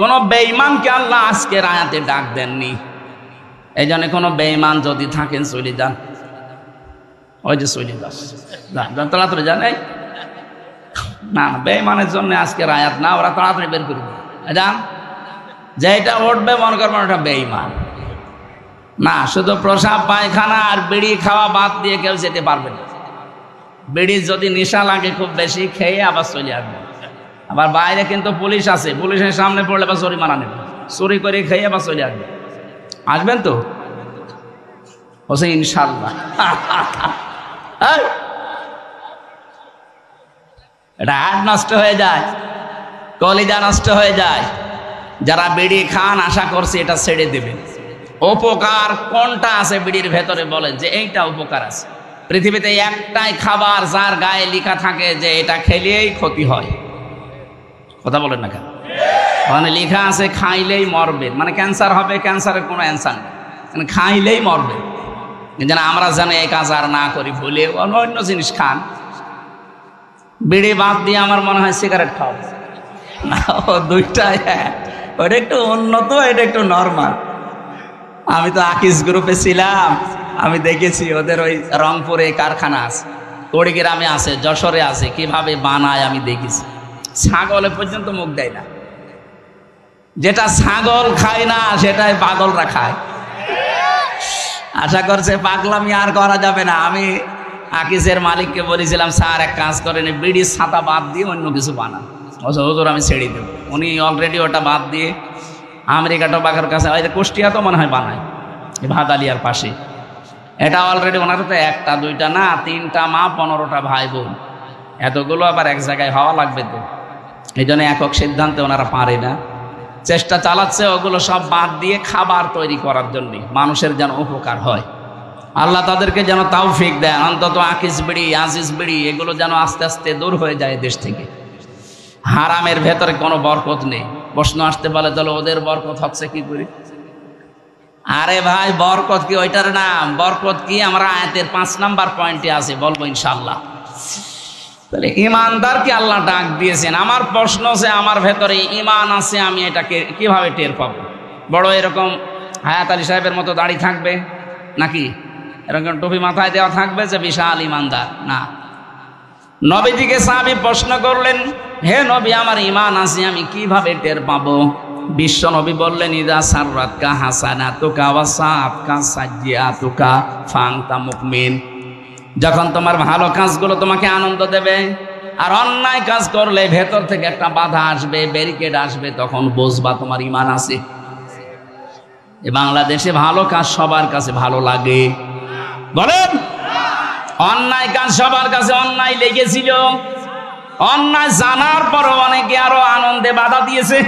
কোনো বেঈমানকে আল্লাহ আজকের আয়াতে ডাক দেননি। এই জন্য কোনো বেঈমান যদি থাকেন চলে যান, ওই যে চলে যান, তাড়াতাড়ি যান। এই না, বেঈমানের জন্য আজকের আয়াত না, ওরা তাড়াতাড়ি বের করে দেবে। যান, যেটা উঠবে মনে করবেন ওটা বেঈমান না। শুধু প্রসাব পায়খানা আর বিড়ি খাওয়া বাদ দিয়ে কেউ যেতে পারবে না। বিড়ি যদি নেশা লাগে খুব বেশি, খেয়ে আবার চলে আসবে। আবার বাইরে কিন্তু পুলিশ আছে, পুলিশের সামনে পড়লে আবার জরিমানা নেবে। চুরি করে খেয়ে আবার চলে আসবে। আসবেন তো? বলছে ইনশাল্লাহ। এটা হার্ট নষ্ট হয়ে যায়, কলিজা নষ্ট হয়ে যায়। যারা বিড়ি খান আশা করছে এটা ছেড়ে দেবে। উপকার কোনটা আছে বিড়ির ভেতরে? বলেন যে এইটা উপকার আছে। পৃথিবীতে একটাই খাবার যার গায়ে লেখা থাকে যে এটা খেলেই ক্ষতি হয়। কথা বলেন না কেন? ওখানে লেখা আছে খাইলেই মরবে, মানে ক্যান্সার হবে। ক্যান্সারের কোনো অ্যান্সার নেই, খাইলেই মরবে। যেন আমরা জানি এই কাজ আর না করি, ভুলে অন্য জিনিস খান। বিড়ি বাদ দিয়ে আমার মনে হয় সিগারেট খাও না, ও দুইটাই। ওটা একটু উন্নত, এটা একটু নর্মাল। আমি তো আকিস গ্রুপে ছিলাম, আমি দেখেছি ওদের ওই রংপুরে কারখানা আছে, কুড়িগ্রামে আছে, যশোরে আছে, কিভাবে বানায় আমি দেখেছি। ছাগলে পর্যন্ত মুখ দেয় না। যেটা ছাগল খায় না সেটাই পাগলরা খায়। আশা করছে পাগলামি আর করা যাবে না। আমি আকিসের মালিককে বলেছিলাম, স্যার এক কাজ করেন, বিড়ির ছাতা বাদ দিয়ে অন্য কিছু বানান। হুজুর আমি ছেড়ে দেব। উনি অলরেডি ওটা বাদ দিয়ে আমেরিকা টোবাকোর কাছে, ওই কুষ্টিয়া তো মনে হয় বানায়, ভাদালিয়ার পাশে। এটা অলরেডি ওনার তো 1টা 2টা না 3টা মা 15টা ভাই বোন, এতগুলো আবার এক জায়গায় হওয়া লাগবে তো। এই জন্য একক সিদ্ধান্তে ওনারা পারে না, চেষ্টা চালাচ্ছে ওগুলো সব বাদ দিয়ে খাবার তৈরি করার জন্য, মানুষের যেন উপকার হয়। আল্লাহ তাদেরকে যেন তৌফিক দেন। অন্তত আকিস বিড়ি, আজিজ বিড়ি, এগুলো যেন আস্তে আস্তে দূর হয়ে যায় দেশ থেকে। হারামের ভেতরে কোনো বরকত নেই। প্রশ্ন আসতে পারে, তাহলে ওদের বরকত হচ্ছে কি করে? আরে ভাই, বরকত কি ওইটার নাম? বরকত কি আমরা আয়াতের 5 নাম্বার পয়েন্টে আছে, বলবো ইনশাআল্লাহ। তাহলে ইমানদারকে আল্লাহ ডাক দিয়েছেন। আমার প্রশ্ন যে আমার ভেতরে ইমান আছে, আমি এটাকে কিভাবে টের পাবো? বড় এরকম হায়াত আলী সাহেবের মতো দাড়ি থাকবে নাকি? এরকম টুপি মাথায় দেওয়া থাকবে যে বিশাল ইমানদার? না। নবীজিকে সাহাবী প্রশ্ন করলেন, হে নবী, আমার ইমান আছে, আমি কিভাবে টের পাবো? বিশ্ব নবী বললেন, ইদা সাররাতকা হাসানাতুকা ওয়া সাআতকা সাইয়্যাতুকা ফাআনতা মুমিন। যখন তোমার ভালো কাজগুলো তোমাকে আনন্দ দেবে, আর অন্যায় কাজ করলে ভেতর থেকে একটা বাধা আসবে, ব্যারিকেড আসবে, তখন বুঝবা তোমার ইমান আছে। এই বাংলাদেশে ভালো কাজ সবার কাছে ভালো লাগে, বলেন? অন্যায় কাজ সবার কাছে অন্যায় লেগেছিল। অন্যায় জানার পরও অনেকে আরো আনন্দে বাধা দিয়েছে।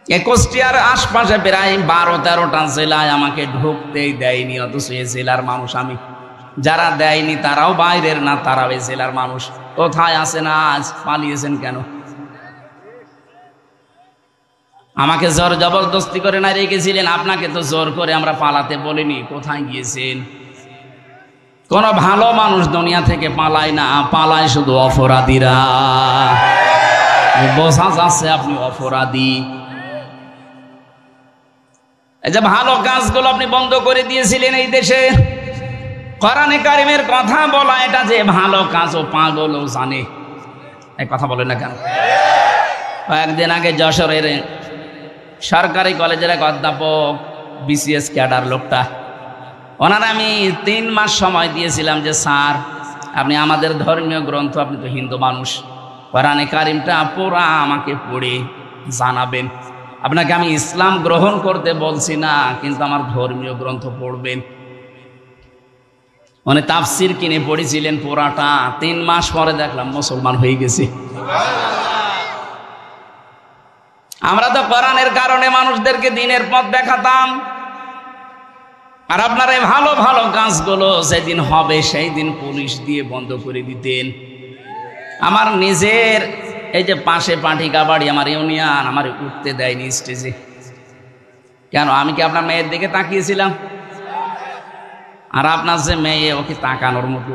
21টার আশপাশে প্রায় 12-13টা জেলায় আমাকে ঢুকতেই দেয়নি, অথচ এই জেলার মানুষ আমি। যারা দেয়নি তারাও বাইরের না, তারাও এই জেলার মানুষ। কোথায় আছেন আজ? পালিয়েছেন কেন? আমাকে জোর জবরদস্তি করে না রেখেছিলেন, আপনাকে তো জোর করে আমরা পালাতে বলিনি। কোথায় গিয়েছেন? কোন ভালো মানুষ দুনিয়া থেকে পালায় না, পালায় শুধু অপরাধীরা। বোঝা যাচ্ছে আপনি অপরাধী। এই যে ভালো কাজগুলো আপনি বন্ধ করে দিয়েছিলেন এই দেশে, কোরআনে কারিমের কথা বলা এটা যে ভালো কাজ ও পাগলও জানে। এই কথা বলেন না কেন? কয়েকদিন আগে যশোরের সরকারি কলেজের এক অধ্যাপক, বিসিএস ক্যাডার লোকটা, ওনারা আমি 3 মাস সময় দিয়েছিলাম যে স্যার আপনি আমাদের ধর্মীয় গ্রন্থ, আপনি তো হিন্দু মানুষ, কোরআনে কারিমটা পুরা আমাকে পড়ে জানাবেন। আপনাকে আমি ইসলাম গ্রহণ করতে বলছি না, কিন্তু আমার ধর্মীয় গ্রন্থ পড়বেন। উনি তাফসির কিনে পড়েছিলেন পুরাটা। 3 মাস পরে দেখলাম মুসলমান হয়ে গেছে। আমরা তো কোরআনের কারণে মানুষদেরকে দিনের পথ দেখাতাম, আর আপনারা ভালো ভালো কাজগুলো যেদিন হবে সেই দিন পুলিশ দিয়ে বন্ধ করে দিতেন। আমার নিজের এই যে পাশে পাঠিকা বাড়ি, আমার ইউনিয়ন, আমার উঠতে দেয়নি স্টেজে। কেন? আমি কি আপনার মেয়ের দিকে তাকিয়েছিলাম? আর আপনার যে মেয়ে, ওকে তাকানোর মতো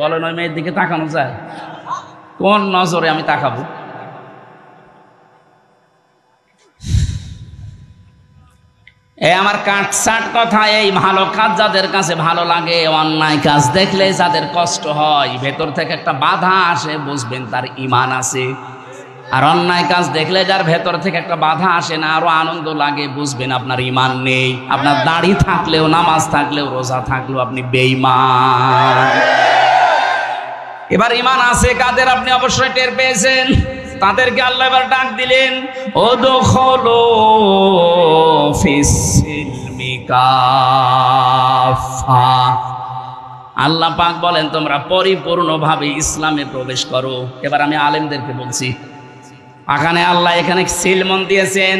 বলেন? ওই মেয়ের দিকে তাকানো যায়? কোন নজরে আমি তাকাবো? আমার কাটসাট কথা, এই ভালো কাজ যাদের কাছে ভালো লাগে, অন্যায় কাজ দেখলে যাদের কষ্ট হয়, ভেতর থেকে একটা বাধা আসে, বুঝবেন তার ঈমান আছে। আর অন্যায় কাজ দেখলে যার ভেতর থেকে একটা বাধা আসে না, আরো আনন্দ লাগে, বুঝবেন আপনার ঈমান নেই। আপনার দাড়ি থাকলেও, নামাজ থাকলেও, রোজা থাকলেও আপনি বেঈমান। এবার ঈমান আছে কাদের আপনি অবশ্যই টের পেয়েছেন। তাদেরকে আল্লাহ এবার ডাক দিলেন, উদখুলু ফিস-সিলমি কাফা। আল্লাহ পাক বলেন তোমরা পরিপূর্ণভাবে ইসলামে প্রবেশ করো। এবার আমি আলেমদেরকে বলছি, এখানে আল্লাহ এখানে সিলমন দিয়েছেন,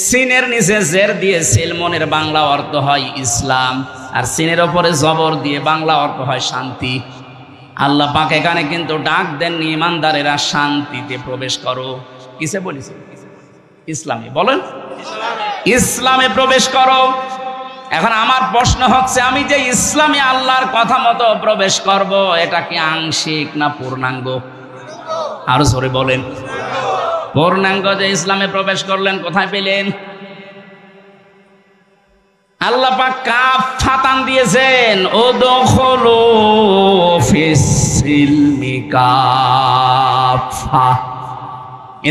সিনের নিচে জের দিয়ে সিলমনের বাংলা অর্থ হয় ইসলাম, আর সিনের ওপরে জবর দিয়ে বাংলা অর্থ হয় শান্তি। আল্লাহ পাক এখানে কিন্তু ডাক দেননি ইমানদারেরা শান্তিতে প্রবেশ করো, কিসে বলেছে? ইসলামে। বলেন ইসলামে প্রবেশ করো। এখন আমার প্রশ্ন হচ্ছে, আমি যে ইসলামে আল্লাহর কথা মতো প্রবেশ করব, এটা কি আংশিক না পূর্ণাঙ্গ? আরো জোরে বলেন। পূর্ণাঙ্গ যে ইসলামে প্রবেশ করলেন, কোথায় পেলেন? আল্লাহ পাক কাফাতান দিয়েছেন, উদখুলু ফিস-সিলমি কাফা।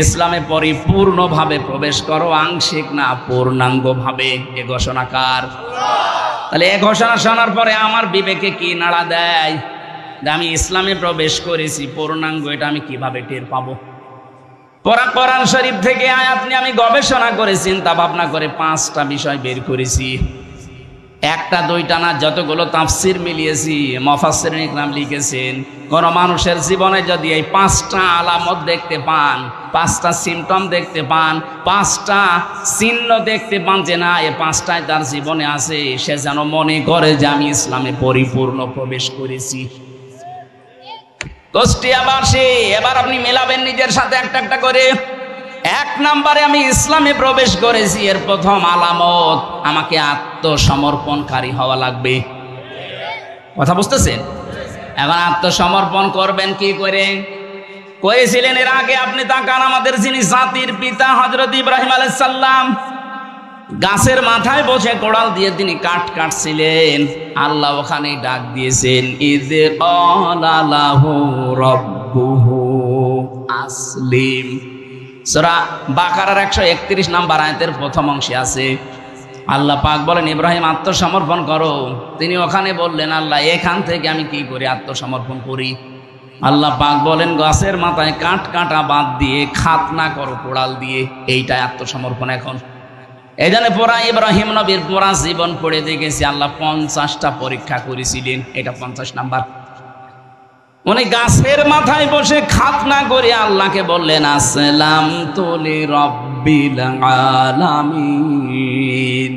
ইসলামে পরিপূর্ণভাবে প্রবেশ করো, আংশিক না পূর্ণাঙ্গভাবে। এ ঘোষণাকার। তাহলে এ ঘোষণা শোনার পরে আমার বিবেকে কি নাড়া দেয় যে আমি ইসলামে প্রবেশ করেছি পূর্ণাঙ্গ, এটা আমি কিভাবে টের পাবো? কোরআন শরীফ থেকে আয়াত নিয়ে আমি গবেষণা করে চিন্তা ভাবনা করে 5টা বিষয় বের করেছি। একটা দুইটা না, যতগুলো তাফসির মিলিয়েছি, মুফাসসিরিন ইকরাম লিখেছেন, কোন মানুষের জীবনে যদি এই 5টা আলামত দেখতে পান, 5টা সিমটম দেখতে পান, 5টা চিহ্ন দেখতে পান যে না এই 5টাই তার জীবনে আছে, সে যেন মনে করে যে আমি ইসলামে পরিপূর্ণ প্রবেশ করেছি। কুষ্টিয়াবাসী, এবার আপনি মেলাবেন নিজের সাথে একটা একটা করে। 1 নম্বরে আমি ইসলামে প্রবেশ করেছি, এর প্রথম আলামত, আমাকে আত্মসমর্পণকারী হওয়া লাগবে। কথা বুঝতেছেন? এখন আত্মসমর্পণ করবেন কি করে? করেছিলেন এর আগে আপনি তাকান, আমাদের যিনি জাতির পিতা হযরত ইব্রাহিম আলাইহিস সালাম, গাছের মাথায় বসে কোড়াল দিয়ে তিনি কাঠ কাটছিলেন। আল্লাহ ওখানেই ডাক দিয়েছেন, ইয ক্বালা লাহু রাব্বুহু আসলিম। সূরা বাকারার 131 নম্বর আয়াতের প্রথম অংশে আছে, আল্লাহ পাক বলেন ইব্রাহিম আত্মসমর্পণ করো। তিনি ওখানে বললেন, আল্লাহ এখান থেকে আমি কি করে আত্মসমর্পণ করি? আল্লাহ পাক বলেন, গাছের মাথায় কাঠ কাটা বাদ দিয়ে খাতনা করো কোড়াল দিয়ে, এইটাই আত্মসমর্পণ। এখন এই জন্য পুরা ইব্রাহিম নবীর পুরা জীবন পড়ে দেখেছি, আল্লাহ 50টা পরীক্ষা করেছিলেন, এটা 50 নাম্বার। উনি গাছের মাথায় বসে খাতনা করে আল্লাহকে বললেন, আসসালামতু লিরাব্বিল রাব্বিল আলামিন।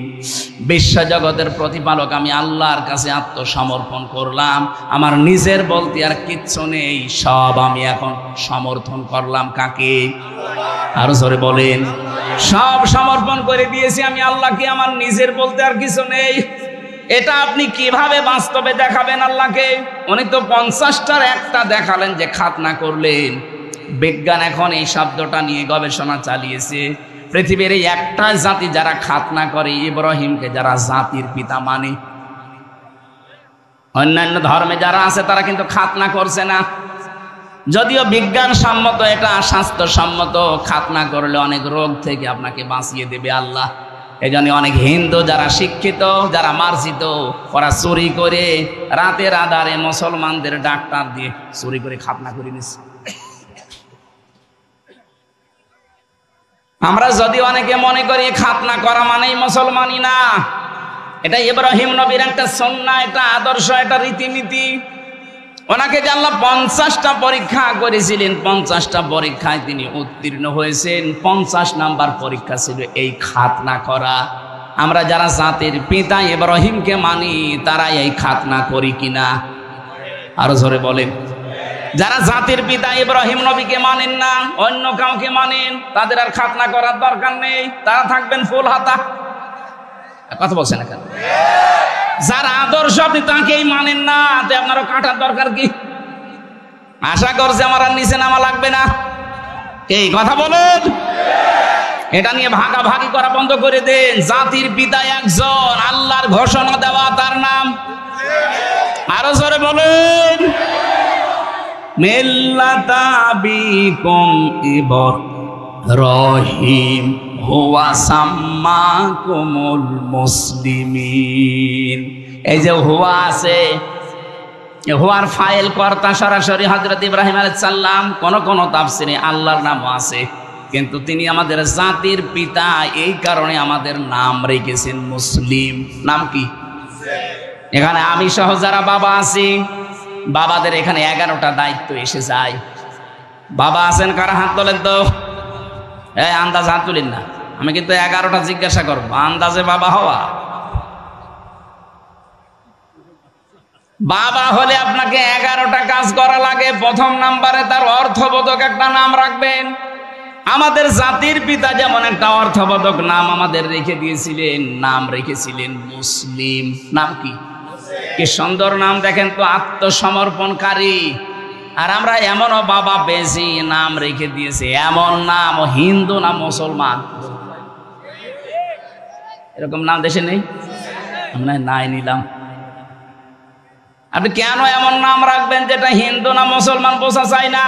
বিশ্বজগতের প্রতিপালক আমি আল্লাহর কাছে আত্মসমর্পণ করলাম। আমার নিজের বলতে আর কিচ্ছু নেই, সব আমি এখন সমর্থন করলাম। কাকে? আরো জোরে বলেন। সব সমর্পণ করে দিয়েছি আমি আল্লাহকে, আমার নিজের বলতে আর কিছু নেই। এটা আপনি কিভাবে বাস্তবে দেখাবেন আল্লাহকে? উনি তো 50টার একটা দেখালেন যে খাতনা করলেন। বিজ্ঞান এখন এই শব্দটা নিয়ে গবেষণা চালিয়েছে। পৃথিবীর এই একটা জাতি যারা খাতনা করে, ইব্রাহিমকে যারা জাতির পিতা মানে। অন্যান্য ধর্মে যারা আছে তারা কিন্তু খাতনা করছে না। যদিও বিজ্ঞানসম্মত, এটা স্বাস্থ্যসম্মত, খাতনা করলে অনেক রোগ থেকে আপনাকে বাঁচিয়ে দেবে আল্লাহ। এই জন্য অনেক হিন্দু যারা শিক্ষিত, যারা মার্জিত, ওরা চুরি করে রাতের আধারে মুসলমানদের ডাক্তার দিয়ে চুরি করে খাতনা করে নিচ্ছে। আমরা যদি অনেকে মনে করি খাতনা করা মানেই মুসলমানই না, এটা ইব্রাহিম নবীর একটা সুন্নাহ, এটা আদর্শ, এটা রীতিনীতি। ওনাকে যে আল্লাহ 50টা পরীক্ষা করেছিলেন, 50টা পরীক্ষায় তিনি উত্তীর্ণ হয়েছেন। 50 নাম্বার পরীক্ষা ছিল এই খাতনা করা। আমরা যারা জাতির পিতা ইব্রাহিমকে মানি, তারা এই খাতনা করি কিনা? আরো জোরে বলেন। যারা জাতির পিতা ইব্রাহিম নবীকে মানেন না, অন্য কাউকে মানেন, তাদের আর খাতনা করার দরকার নেই, তারা থাকবেন ফুল হাতা। কথা বলছেন না কেন? যার আদর্শ আপনি তাকেই মানেন না, তো আপনারও কাটার দরকার কি? আশা করছে আমার আর নিচে নামা লাগবে না। এই কথা বলুন। এটা নিয়ে ভাগাভাগি করা বন্ধ করে দেন। জাতির পিতা একজন, আল্লাহর ঘোষণা দেওয়া, তার নাম। আরো জোরে বলুন। মিল্লাতা আবিকুম ইব্রাহিম হুয়া সাম্মাকুমুল মুসলিমিন। এই যে হুয়া আছে, হুয়ার ফাইল কর্তা সরাসরি হযরত ইব্রাহিম আলাইহিস সালাম। কোন কোন তাফসিরে আল্লাহর নামও আছে, কিন্তু তিনি আমাদের জাতির পিতা, এই কারণে আমাদের নাম রেখেছেন মুসলিম। নাম কি? এখানে আমি সহ যারা বাবা আছি, বাবাদের এখানে 11টা দায়িত্ব এসে যায়। বাবা আছেন কারা? হাত তোলেন তো। এই আন্দাজ হাত তুলেন না, আমি কিন্তু 11টা জিজ্ঞাসা করবো, আন্দাজে বাবা হওয়া। বাবা হলে আপনাকে 11টা কাজ করা লাগে। প্রথম নাম্বারে তার অর্থবোধক একটা নাম রাখবেন। আমাদের জাতির পিতা যেমন একটা অর্থবোধক নাম আমাদের রেখে দিয়েছিলেন, নাম রেখেছিলেন মুসলিম। নাম কি? কি সুন্দর নাম দেখেন তো, আত্মসমর্পণকারী। আর আমরা এমনও বাবা পেয়েছি, নাম রেখে দিয়েছে এমন নাম, হিন্দু না মুসলমান। এরকম নাম দেশে নেই? আমরা নাই নিলাম। আপনি কেন এমন নাম রাখবেন যেটা হিন্দু না মুসলমান বোঝা যায় না?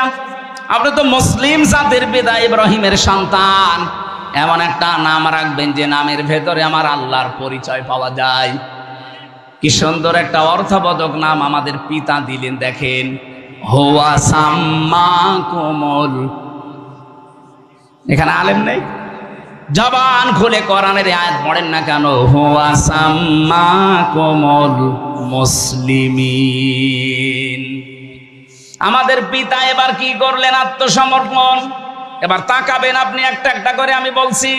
আপনি তো মুসলিম জাতির পিতা ইব্রাহিমের সন্তান, এমন একটা নাম রাখবেন যে নামের ভেতরে আমার আল্লাহর পরিচয় পাওয়া যায়। কি সুন্দর একটা অর্থবোধক নাম আমাদের পিতা দিলেন। দেখেন, হুয়া সাম্মাকুমুল। এখানে আলেম নেই? জবান খুলে কোরআনের আয়াত পড়েন না কেন? হুয়া সাম্মাকুমুল মুসলিমিন। আমাদের পিতা এবার কি করলেন? আত্মসমর্পণ। এবার তাকাবেন আপনি একটা একটা করে, আমি বলছি।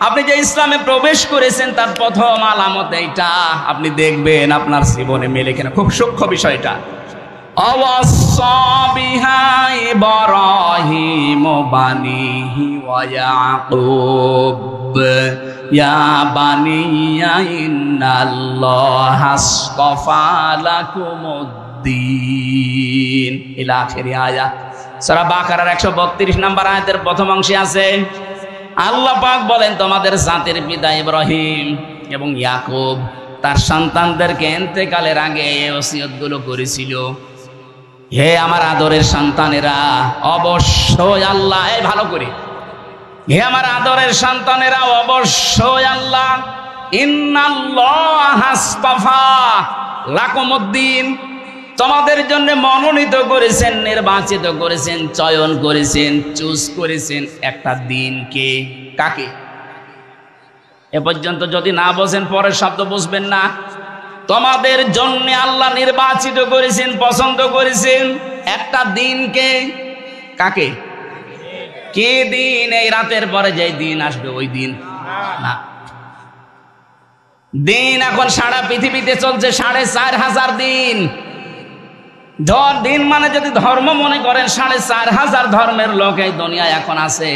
আপনি যে ইসলামে প্রবেশ করেছেন তার প্রথম আলামত এইটা। আপনি দেখবেন আপনার জীবনে মেলে কিনা। খুব সূক্ষ্ম বিষয়টা। আওয়াসা বিহা ইব্রাহিম বানিহি ওয়া ইয়াকুব ইয়া বানিয়া ইন্নাল্লাহা আসতাফা লাকুমুদ্দিন ইলা আখির আয়াত। সূরা বাকারার 132 নম্বর আয়াতের প্রথম অংশে আছে, আল্লাহ পাক বলেন তোমাদের জাতির পিতা ইব্রাহিম এবং ইয়াকুব তার সন্তানদেরকে ইন্তেকালের আগে এই ওসিয়তগুলো করেছিল। হে আমার আদরের সন্তানেরা, অবশ্যই আল্লাহ, এই ভালো করে, হে আমার আদরের সন্তানেরা, অবশ্যই আল্লাহ ইন্নাল্লাহা আসতাফা লাকুমুদ্দিন, তোমাদের জন্য মনোনীত করেছেন, নির্বাচিত করেছেন, চয়ন করেছেন, চুজ করেছেন একটা দিনকে। কাকে? এ পর্যন্ত যদি না বোঝেন পরের শব্দ বুঝবেন না। তোমাদের জন্য আল্লাহ নির্বাচিত করেছেন, পছন্দ করেছেন একটা দিনকে। কাকে? কি দিন? এই রাতের পরে যে দিন আসবে ওই দিন না। দিন এখন সারা পৃথিবীতে চলছে ৪৫০০ দিন। দিন মানে যদি ধর্ম মনে করেন, ৪৫০০ ধর্মের লোক এই দুনিয়ায় এখন আছে।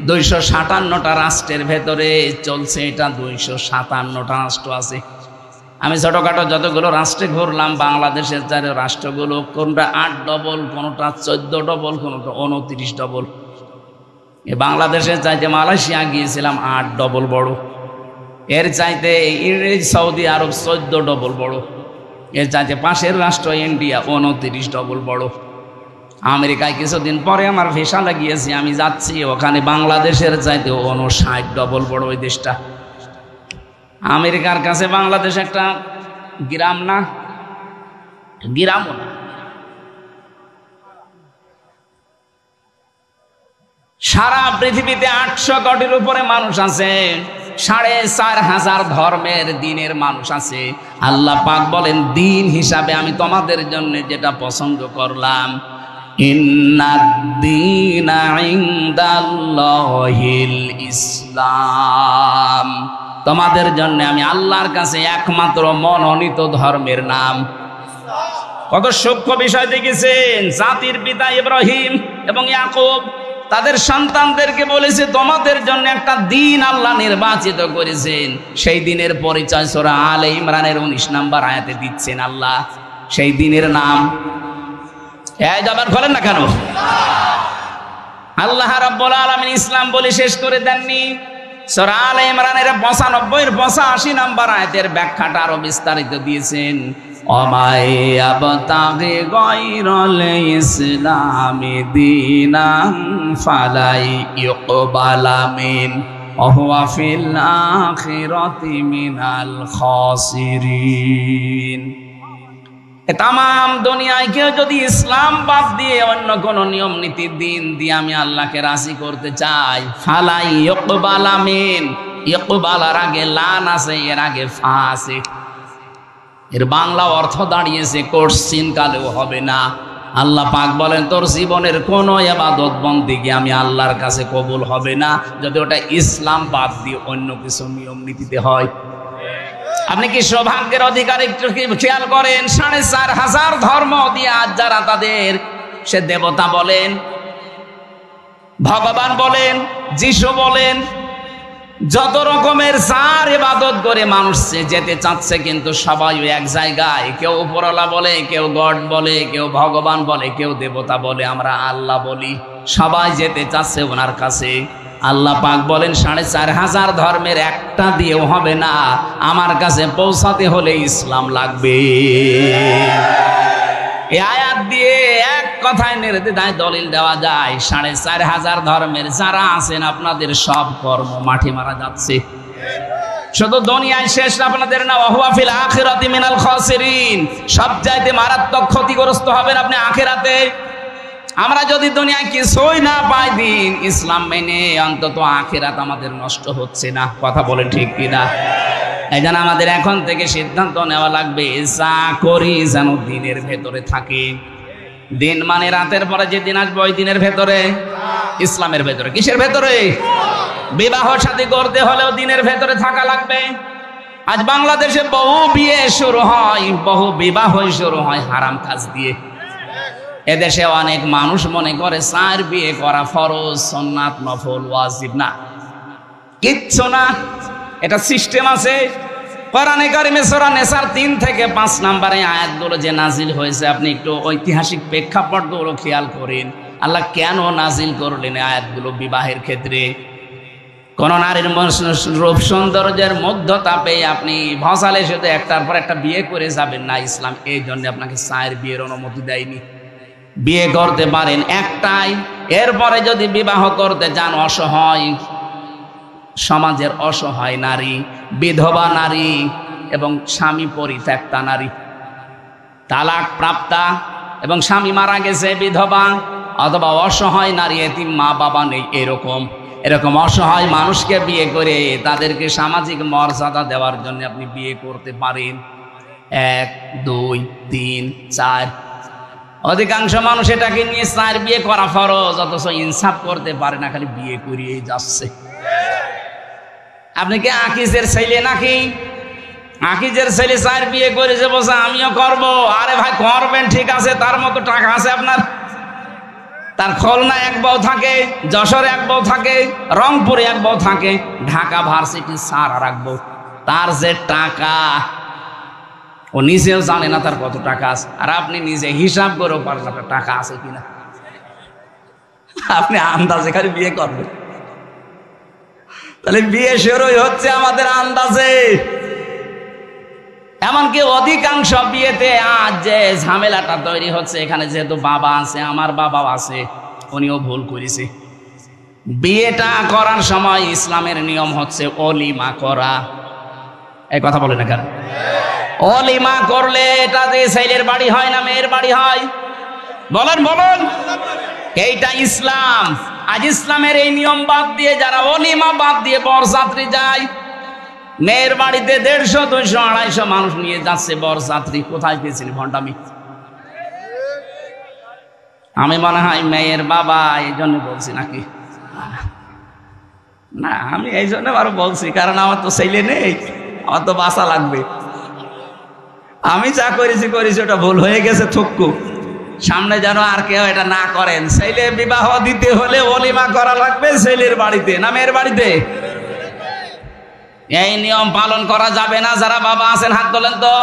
২৫৭টা রাষ্ট্রের ভেতরে চলছে এটা। ২৫৭টা রাষ্ট্র আছে। আমি ছোটখাটো যতগুলো রাষ্ট্রে ঘুরলাম, বাংলাদেশের চার রাষ্ট্রগুলো কোনটা ৮ ডবল, কোনটা ১৪ ডবল, কোনটা ২৯ ডবল। এ বাংলাদেশের চাইতে মালয়েশিয়া গিয়েছিলাম ৮ ডবল বড়। এর চাইতে সৌদি আরব ১৪ ডবল বড়। এর চাইতে পাশের রাষ্ট্র ইন্ডিয়া ২৯ ডবল বড়। আমেরিকায় কিছুদিন পরে আমার ভিসা লাগিয়েছি, আমি যাচ্ছি ওখানে বাংলাদেশের চাইতে ৫৯ ডবল বড় ওই দেশটা। আমেরিকার কাছে বাংলাদেশ একটা গ্রাম না, গ্রামও না। সারা পৃথিবীতে ৮০০ কোটির উপরে মানুষ আছে। ৪৫০০ ধর্মের দিনের মানুষ আছে। আল্লাহ পাক বলেন, দিন হিসাবে আমি তোমাদের জন্য যেটা পছন্দ করলাম, ইন্নাদ-দীনা ইনদাল্লাহিল ইসলাম, তোমাদের জন্য আমি আল্লাহর কাছে একমাত্র মনোনীত ধর্মের নাম। কত সূক্ষ্ম বিষয় দেখেছেন। জাতির পিতা ইব্রাহিম এবং ইয়াকুব তাদের সন্তানদেরকে বলেছে, তোমাদের জন্য একটা দিন আল্লাহ নির্বাচিত করেছেন। সেই দিনের পরিচয় সূরা আলে ইমরানের ১৯ নম্বর আয়াতে দিচ্ছেন আল্লাহ। সেই দিনের নাম, এই জবান খোলেন না কেন? আল্লাহ রাব্বুল আলামিন ইসলাম বলে শেষ করে দেননি। সূরা আলে ইমরানের ৯৫ এর ৮৫ নম্বর আয়াতের ব্যাখ্যাটা আরো বিস্তারিত দিয়েছেন। ওমাই আবতাগি গায়রাল ইসলামি দীনান ফালাই ইউকবালা মিন ওয়া হুয়া ফিল আখিরাতি মিনাল খাসিরিন। তামাম দুনিয়ায় কেউ যদি ইসলাম বাদ দিয়ে অন্য কোন নিয়ম নীতি দিন দিয়ে আমি আল্লাহকে রাজি করতে চাই, ফালাই ইউকবালা মিন, ইউকবালার আগে লান আছে, এর আগে ফা আছে। এর বাংলা অর্থ দাঁড়িয়েছে কোশ্চিন কালেও হবে না। আল্লাহ পাক বলেন, তোর জীবনের কোন ইবাদত বন্দেগী আমি আল্লাহর কাছে কবুল হবে না যদি ওটা ইসলাম বাদ দিয়ে অন্য কিছু নিয়ম নীতিতে হয়। আপনি কি সৌভাগ্যের অধিকারী একটু খেয়াল করেন? ৪৫০০ ধর্ম দিয়ে আজ যারা তাদের সে দেবতা বলেন, ভগবান বলেন, যিশু বলেন, যত রকমের যার ইবাদত করে মানুষ যেতে চাচ্ছে, কিন্তু সবাই এক জায়গায়। কেউ উপরওয়ালা বলে, কেউ গড বলে, কেউ ভগবান বলে, কেউ দেবতা বলে, আমরা আল্লাহ বলি। সবাই যেতে চাচ্ছে ওনার কাছে। আল্লাহ পাক বলেন, ৪৫০০ ধর্মের একটা দিয়েও হবে না, আমার কাছে পৌঁছাতে হলে ইসলাম লাগবে। এই আয়াত দিয়ে এক কথায় নির্দ্বিধায় দলিল দেওয়া যায়, ৪৫০০ ধর্মের যারা আছেন আপনাদের সব কর্ম মাঠে মারা যাচ্ছে। শুধু দুনিয়ায় শেষ আপনাদের না, ওয়া হুয়া ফিল আখিরাতি মিনাল খাসিরিন, সব চাইতে মারাত্মক ক্ষতিগ্রস্ত হবেন আপনি আখিরাতে। আমরা যদি দুনিয়ায় কিছুই না পাই দিন ইসলাম মেনে, অন্তত আখিরাত আমাদের নষ্ট হচ্ছে না। কথা বলেন ঠিক কিনা? এই জন্য আমাদের এখন থেকে সিদ্ধান্ত নেওয়া লাগবে, যা করি যেন দিনের ভেতরে থাকে। দিন মানে রাতের পরে যে দিন আসবে ওই দিনের ভেতরে, ইসলামের ভেতরে। কিসের ভেতরে? বিবাহ শাদী করতে হলেও দিনের ভেতরে থাকা লাগবে। আজ বাংলাদেশে বহু বিয়ে শুরু হয়, বহু বিবাহ শুরু হয় হারাম কাজ দিয়ে। এদেশে অনেক মানুষ মনে করে ৪ বিয়ে করা ফরজ, সুন্নাত, নফল, ওয়াজিব না, কিচ্ছু না। এটা সিস্টেম আছে। কোরআনে কারিমে সূরা নিসার ৩ থেকে ৫ নম্বরে আয়াতগুলো যে নাজিল হয়েছে, আপনি একটু ঐতিহাসিক প্রেক্ষাপটগুলো খেয়াল করেন। আল্লাহ কেন নাজিল করলেন আয়াতগুলো বিবাহের ক্ষেত্রে? কোন নারীর রূপ সৌন্দর্যের মধ্যতা পেয়ে আপনি ভসালে শুধু একটার পর একটা বিয়ে করে যাবেন না। ইসলাম এই জন্য আপনাকে ৪ বিয়ের অনুমতি দেয়নি। বিয়ে করতে পারেন একটাই, এরপরে যদি বিবাহ করতে চান অসহায় সমাজের অসহায় নারী, বিধবা নারী এবং স্বামী পরিত্যক্তা নারী, তালাক প্রাপ্তা এবং স্বামী মারা গেছে বিধবা, অথবা অসহায় নারী, এতিম মা বাবা নেই, এরকম অসহায় মানুষকে বিয়ে করে তাদেরকে সামাজিক মর্যাদা দেওয়ার জন্য আপনি বিয়ে করতে পারেন। ১, ২, ৩, ৪। অধিকাংশ মানুষ এটাকে নিয়ে 4 বিয়ে করা ফরজ, অথচ ইনসাফ করতে পারে না, খালি বিয়ে করিয়ে যাচ্ছে। আপনি কি আকিজের ছেলে নাকি? আকিজের ছেলে 4 বিয়ে করেছে, বলছে আমিও করব। আরে ভাই করবেন ঠিক আছে, তার মতো টাকা আছে আপনার? তার খুলনা 1 বউ থাকে, যশোরে 1 বউ থাকে, রংপুরে 1 বউ থাকে, ঢাকা ভার্সিটি স্যার আর 1 বউ। তার যে টাকা ও নিজেও জানে না তার কত টাকা আছে, আর আপনি নিজে হিসাব করেও পারেন আপনার টাকা আছে কিনা। আপনি আন্দাজে খালি বিয়ে করবেন। তাহলে বিয়ে শুরুই হচ্ছে আমাদের আন্দাজে। এমনকি অধিকাংশ বিয়েতে আজ যে ঝামেলাটা তৈরি হচ্ছে, এখানে যেহেতু বাবা আছে, আমার বাবাও আছে, উনিও ভুল করেছে। বিয়েটা করার সময় ইসলামের নিয়ম হচ্ছে অলিমা করা। এই কথা বলে না কেন? অলিমা করলে এটা যে ছেলের বাড়ি হয় না মেয়ের বাড়ি হয়? বলেন বলেন। এইটা ইসলাম। আজ ইসলামের এই নিয়ম বাদ দিয়ে যারা অলিমা বাদ দিয়ে বরযাত্রী যায়, মেয়ের বাড়িতে 150, 200, 250 মানুষ নিয়ে যাচ্ছে বরযাত্রী। কোথায় পেয়েছেন ভণ্ডামি? আমি মনে হয় মেয়ের বাবা এই জন্য বলছি নাকি? না, আমি এই জন্য আরো বলছি, কারণ আমার তো ছেলে নেই, আমার তো বাঁচা লাগবে। আমি যা করেছি ওটা ভুল হয়ে গেছে, থুক্কু। সামনে যেন আর কেউ এটা না করেন। ছেলে বিবাহ দিতে হলে অলিমা করা লাগবে ছেলের বাড়িতে না মেয়ের বাড়িতে? এই নিয়ম পালন করা যাবে না। যারা বাবা আছেন হাত তোলেন তো।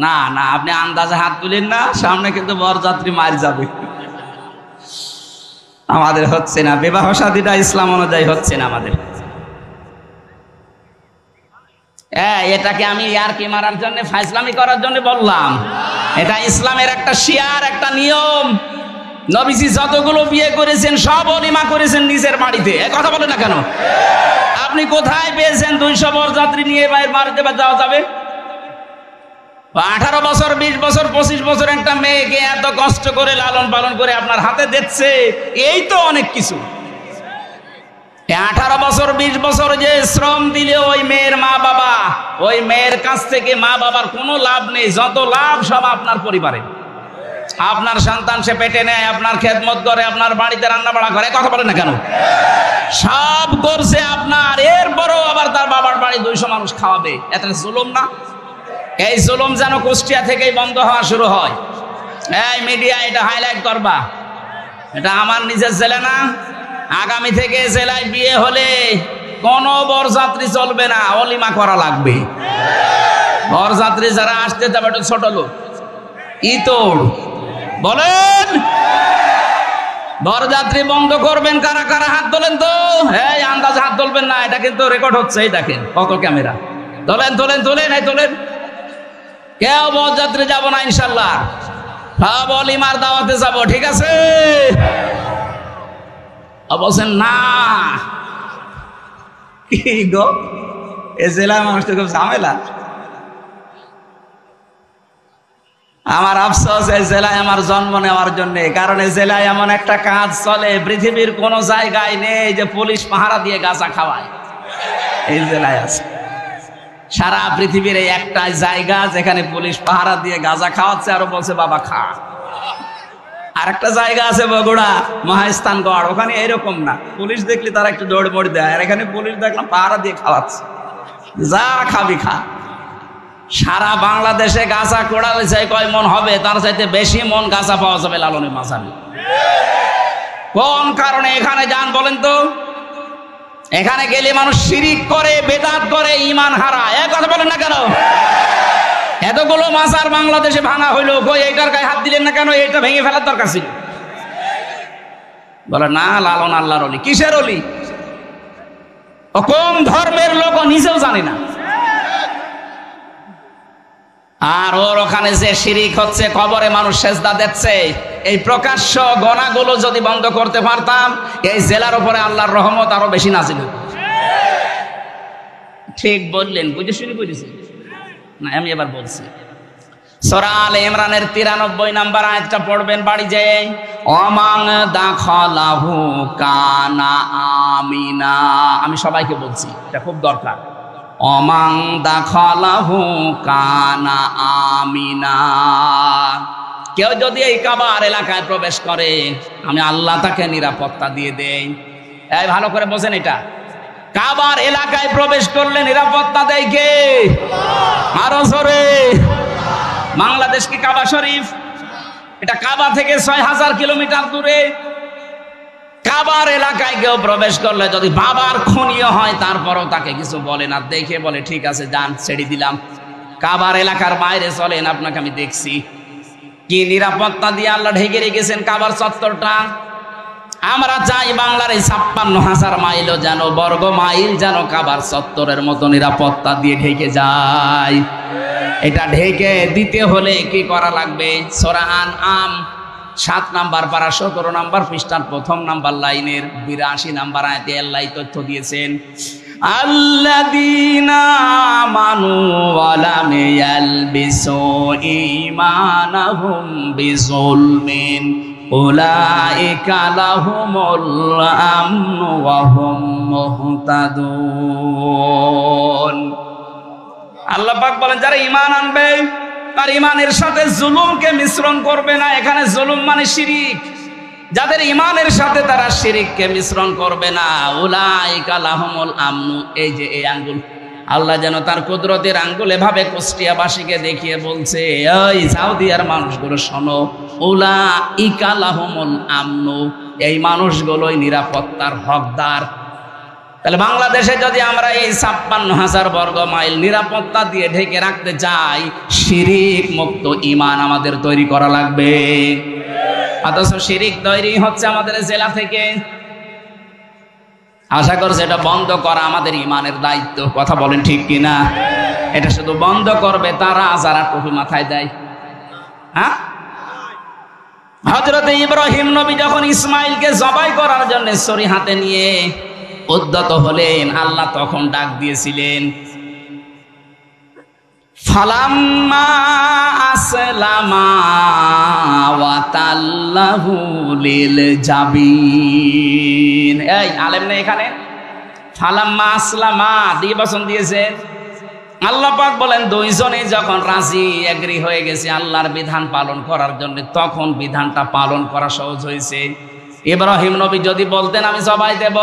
না না, আপনি আন্দাজে হাত তুলেন না, সামনে কিন্তু বরযাত্রী মার যাবে। আমাদের হচ্ছে না, বিবাহ শাদীটা ইসলাম অনুযায়ী হচ্ছে না আমাদের। এটাকে আমি ইয়ারকি মারার জন্য, ফাইজলামি করার জন্য বললাম? এটা ইসলামের একটা শিয়ার, একটা নিয়ম। নবীজি যতগুলো বিয়ে করেছেন সব অলিমা করেছেন নিজের বাড়িতে। এ কথা বলে না কেন? আপনি কোথায় পেয়েছেন 200 বরযাত্রী নিয়ে বাইরে বাড়িতে যাওয়া যাবে? 18 বছর, 20 বছর, 25 বছর একটা মেয়েকে এত কষ্ট করে লালন পালন করে আপনার হাতে দিচ্ছে, এই তো অনেক কিছু। 18 বছর 20 বছর যে শ্রম দিলে ওই মেয়ের মা বাবা, ওই মেয়ের কাছ থেকে মা বাবার কোনো লাভ নেই। যত লাভ সব আপনার পরিবারে। আপনার সন্তান সে পেটে নেয়, আপনার খেদমত করে, আপনার বাড়িতে রান্না বাড়া করে। কথা বলে না কেন? সব করছে আপনার, এরপরও আবার তার বাবার বাড়ি 200 মানুষ খাওয়াবে। এত জুলুম না? এই জুলুম যেন কুষ্টিয়া থেকেই বন্ধ হওয়া শুরু হয়। এই মিডিয়া এটা হাইলাইট করবা, এটা আমার নিজের জেলা না। আগামী থেকে জেলায় বিয়ে হলে কোন বরযাত্রী চলবে না, অলিমা করা লাগবে। বরযাত্রী যারা আসতে যাবে একটু ছোট লোক, ইতর বলেন। বরযাত্রী বন্ধ করবেন কারা কারা? হাত তোলেন তো। এই আন্দাজ হাত তুলবেন না, এটা কিন্তু রেকর্ড হচ্ছে। এই দেখেন কত ক্যামেরা। তোলেন তোলেন তোলেন, এই তোলেন। কেউ বরযাত্রী যাব না ইনশাল্লাহ, সব অলিমার দাওয়াতে যাব, ঠিক আছে? বলছেন না, কি গো, এ জেলায় মানুষ তো খুব ঝামেলা। আমার আফসোস, এই জেলায় আমার জন্ম নেওয়ার জন্য। কারণ এই জেলায় এমন একটা কাজ চলে পৃথিবীর কোন জায়গায় নেই যে পুলিশ পাহারা দিয়ে গাঁজা খাওয়ায়। এই জেলায় আছে। সারা পৃথিবীর এই একটা জায়গা যেখানে পুলিশ পাহারা দিয়ে গাঁজা খাওয়াচ্ছে, আরো বলছে বাবা খা। আর একটা জায়গা আছে বগুড়া, মহাস্থানগড়, ওখানে এরকম না। পুলিশ দেখলে তারা একটু দৌড় মোড় দেয়, আর এখানে পুলিশ দেখলাম পাহারা দিয়ে খাওয়াচ্ছে, যা খাবি খা। সারা বাংলাদেশে গাঁজা কোড়ালে চাই কয় মন হবে, তার চাইতে বেশি মন গাঁজা পাওয়া যাবে লালনে মাঝারি। কোন কারণে এখানে যান বলেন তো? এখানে গেলে মানুষ শিরিক করে, বেদাত করে, ঈমান হারায়। এক কথা বলেন না কেন? এতগুলো মাজার বাংলাদেশে ভাঙা হইলো, কই এইটার গায়ে হাত দিলেন না কেন? এইটা ভেঙে ফেলার দরকার ছিল। বলে না, লালন আল্লাহর ওলি। কিসের ওলি? ও কোন ধর্মের লোক নিজেও জানি না। আর ওর ওখানে যে শিরিক হচ্ছে, কবরে মানুষ সেজদা দিচ্ছে, এই প্রকাশ্য গণাগুলো যদি বন্ধ করতে পারতাম, এই জেলার উপরে আল্লাহর রহমত আরো বেশি নাজিল হতো। ঠিক বললেন, বুঝে শুনে বুঝেছি না? আমি এবার বলছি, সূরা আলে ইমরানের 93 নম্বর আয়াতটা পড়বেন বাড়ি যেয়ে। অমাং দাখালাহু কানা আমিনা। আমি সবাইকে বলছি, এটা খুব দরকার। অমাং দাখালাহু কানা আমিনা। কেউ যদি এই কাবার এলাকায় প্রবেশ করে আমি আল্লাহ তাকে নিরাপত্তা দিয়ে দেই। এই ভালো করে বোঝেন, এটা কাবার এলাকায় প্রবেশ করলে নিরাপত্তা দেয় কে? আরো জোরে। বাংলাদেশ কি কাবা শরীফ? এটা কাবা থেকে 6000 কিলোমিটার দূরে। কাবার এলাকায় কেউ প্রবেশ করলে যদি বাবার খুনিও হয় তারপরও তাকে কিছু বলে না, দেখে বলে ঠিক আছে যান, ছেড়ে দিলাম। কাবার এলাকার বাইরে চলেন, আপনাকে আমি দেখছি। কি নিরাপত্তা দিয়ে আল্লাহ ঢেকে রেখেছেন কাবার চত্বরটা। আমরা চাই বাংলার এই 56,000 মাইলও যেন, বর্গ মাইল যেন কাবার চত্বরের মতো নিরাপত্তা দিয়ে ঢেকে যায়। এটা ঢেকে দিতে হলে কি করা লাগবে? সূরা আনআম 7 নাম্বার পারা 17 নাম্বার পৃষ্ঠার 1ম নাম্বার লাইনের 82 নাম্বার আয়াতে আল্লাহ তথ্য দিয়েছেন, আল্লাযীনা আমানু ওয়া লাম ইয়ালবিসু ঈমানাহুম বিযুলমিন উলাইকা লাহুমুল আমনু ওয়া হুম মুহতাদুন। আল্লাহ পাক বলেন যারা ঈমান আনবে তার ঈমানের সাথে জুলুমকে মিশ্রণ করবে না। এখানে জুলুম মানে শিরিক। যাদের ঈমানের সাথে তারা শিরিককে মিশ্রণ করবে না, উলাইকা লাহুমুল আমনু। এই যে এই আঙ্গুল, আল্লাহ যেন তার কুদরতের আঙ্গুল এভাবে কুষ্টিয়াবাসীকে দেখিয়ে বলছে, এই সাউদিয়ার মানুষগুলো শোনো, উলাইকা লাহুমুল আমনু, এই মানুষগুলোই নিরাপত্তার হকদার। তাহলে বাংলাদেশে যদি আমরা এই 56,000 বর্গ মাইল নিরাপত্তা দিয়ে ঢেকে রাখতে চাই, শিরিক মুক্ত ঈমান আমাদের তৈরি করা লাগবে। অথচ শিরিক তৈরি হচ্ছে আমাদের জেলা থেকে। আশা করছি এটা বন্ধ করা আমাদের ঈমানের দায়িত্ব। কথা বলেন ঠিক কিনা? এটা শুধু বন্ধ করবে তারা যারা টুপি মাথায় দেয়। হ্যাঁ, হযরত ইব্রাহিম নবী যখন ইসমাইলকে জবাই করার জন্য ছুরি হাতে নিয়ে উদ্যত হলেন, আল্লাহ তখন ডাক দিয়েছিলেন, ফালাম্মা আসলামা ওয়া তাল্লাহু লিল জাবিন। এই আলেম না এখানে, ফালাম্মা আসলামা দিয়ে বচন দিয়েছে। আল্লাহ পাক বলেন দুইজনে যখন রাজি এগ্রি হয়ে গেছে আল্লাহর বিধান পালন করার জন্য, তখন বিধানটা পালন করা সহজ হয়েছে। ইব্রাহিম নবী যদি বলতেন আমি জবাই দেব,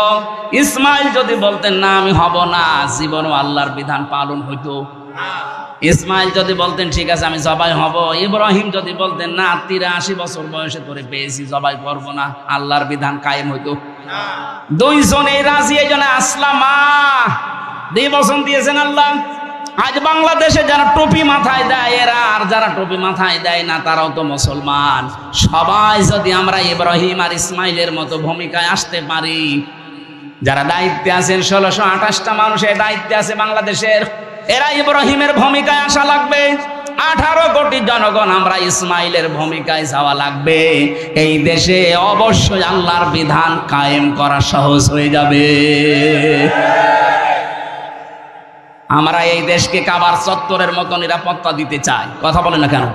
ইসমাইল যদি বলতেন না আমি হব না, জীবনও আল্লাহর বিধান পালন হইতো। ইসমাইল যদি বলতেন ঠিক আছে আমি জবাই হব, ইব্রাহিম যদি বলতেন না 83 বছর বয়সে তোরে পেয়েছি জবাই করব না, আল্লাহর বিধান কায়েম হইতো। দুইজনে রাজি, এই জন্য আসলামা দুই বচন দিয়েছেন আল্লাহ। আজ বাংলাদেশে যারা টুপি মাথায় দেয় এরা, আর যারা টুপি মাথায় দেয় না তারাও তো মুসলমান। সবাই যদি আমরা ইব্রাহিম আর ইসমাইলের মতো ভূমিকায় আসতে পারি, যারা দায়িত্বে আছেন 1628টা মানুষের দায়িত্বে আছে বাংলাদেশের, এরা ইব্রাহিমের ভূমিকায় আসা লাগবে। 18 কোটি জনগণ আমরা ইসমাইলের ভূমিকায় যাওয়া লাগবে। এই দেশে অবশ্যই আল্লাহর বিধান কায়েম করা সহজ হয়ে যাবে। আমরা এই দেশকে কাবার চত্বরের মতো নিরাপত্তা দিতে চাই। কথা বলে না কেন?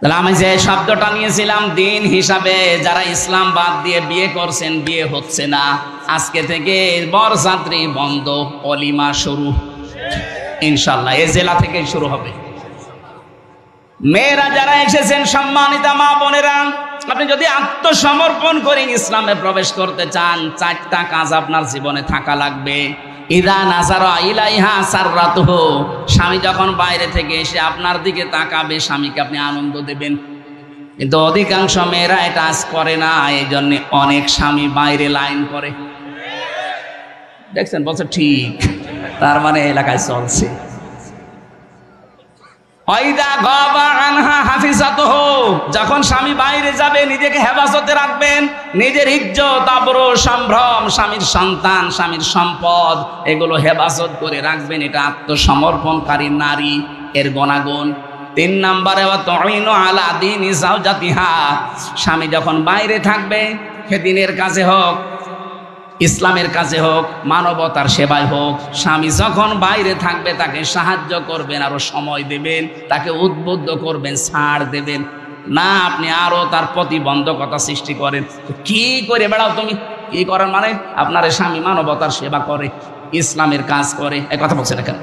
তাহলে আমি যে শব্দটা নিয়েছিলাম দিন হিসাবে, যারা ইসলাম বাদ দিয়ে বিয়ে করছেন বিয়ে হচ্ছে না, আজকে থেকে বরযাত্রী বন্ধ, অলিমা শুরু ইনশাল্লাহ এই জেলা থেকে শুরু হবে। মেয়েরা যারা এসেছেন, সম্মানিতা মা বোনেরা, আপনি যদি আত্মসমর্পণ করে ইসলামে প্রবেশ করতে চান, 4টা কাজ আপনার জীবনে থাকা লাগবে। ইদা নাজারা ইলাইহা সাররাতুহু, স্বামী যখন বাইরে থেকে এসে আপনার দিকে তাকাবে, স্বামীকে আপনি আনন্দ দেবেন। কিন্তু অধিকাংশ মেয়েরা এটা আজ করে না, এই জন্য অনেক স্বামী বাইরে লাইন করে। দেখছেন, বলছে ঠিক, তার মানে এলাকায় চলছে। যখন স্বামী বাইরে যাবে নিজেকে হেফাজতে রাখবেন, নিজের ইজ্জত আবরু সম্ভ্রম, স্বামীর সন্তান, স্বামীর সম্পদ, এগুলো হেফাজত করে রাখবেন। এটা আত্মসমর্পণকারী নারী এর গুণাগুণ। 3 নম্বরে আলা দীনি যাওজাতিহা, স্বামী যখন বাইরে থাকবে, সেদিনের কাজে হোক, ইসলামের কাজে হোক, মানবতার সেবায় হোক, স্বামী যখন বাইরে থাকবে তাকে সাহায্য করবেন, আরো সময় দেবেন, তাকে উদ্বুদ্ধ করবেন, ছাড় দেবেন না। আপনি আরো তার প্রতিবন্ধকতা সৃষ্টি করেন, কি করে বেড়াও তুমি, কি করার মানে আপনার স্বামী মানবতার সেবা করে, ইসলামের কাজ করে, এই কথা বলছে না কেন?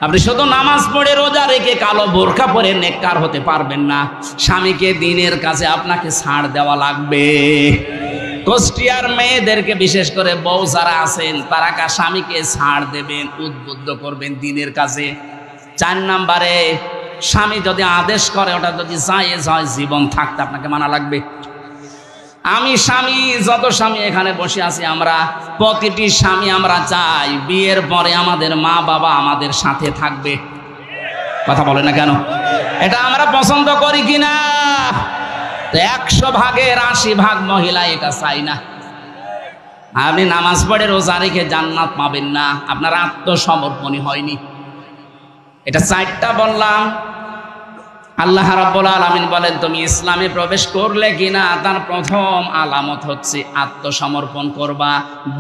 আপনি শুধু নামাজ পড়ে রোজা রেখে কালো বোরকা পরে নেককার হতে পারবেন না। স্বামীকে দিনের কাছে আপনাকে ছাড় দেওয়া লাগবে। কুষ্টিয়ার মেয়েদেরকে বিশেষ করে বউ যারা আছেন তারা স্বামীকে ছাড় দেবেন, উদ্বুদ্ধ করবেন দিনের কাছে। 4 নম্বরে, স্বামী যদি আদেশ করে ওটা যদি জায়েজ হয়, জীবন থাকতে আপনাকে মানা লাগবে। আমি স্বামী, যত স্বামী এখানে বসে আছি আমরা, প্রতিটি স্বামী আমরা চাই বিয়ের পরে আমাদের মা বাবা আমাদের সাথে থাকবে। কথা বলে না কেন? এটা আমরা পছন্দ করি কিনা? 100 ভাগের 80 ভাগ মহিলা এটা চাই না। আপনি নামাজ পড়ে রোজা রেখে জান্নাত পাবেন না, আপনার আত্মসমর্পণই হয়নি। এটা 4টা বললাম। আল্লাহ রাব্বুল আলামিন বলেন, তুমি ইসলামে প্রবেশ করলে কিনা তার প্রথম আলামত হচ্ছে আত্মসমর্পণ করবা।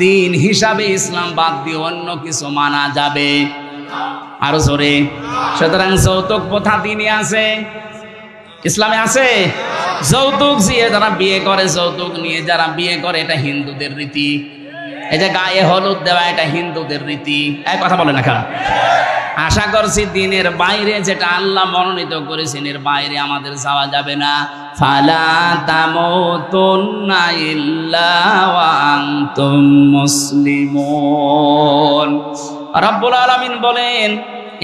দিন হিসাবে ইসলাম বাদ দিয়ে অন্য কিছু মানা যাবে আরো জোরে। সুতরাং যৌতুক প্রথা দিনে আছে, ইসলামে আছে। যৌতুক দিয়ে যারা বিয়ে করে, যৌতুক নিয়ে যারা বিয়ে করে, এটা হিন্দুদের রীতি। এই যে গায়ে হলুদ দেওয়া, এটা হিন্দুদের রীতি। এক কথা বলে না কেন? আশা করছি দিনের বাইরে যেটা আল্লাহ মনোনীত করেছেন এর বাইরে আমাদের যাওয়া যাবে না। ফালা তামুতুন্না ইল্লা ওয়া আনতুম মুসলিমুন। রব্বুল আলামিন বলেন,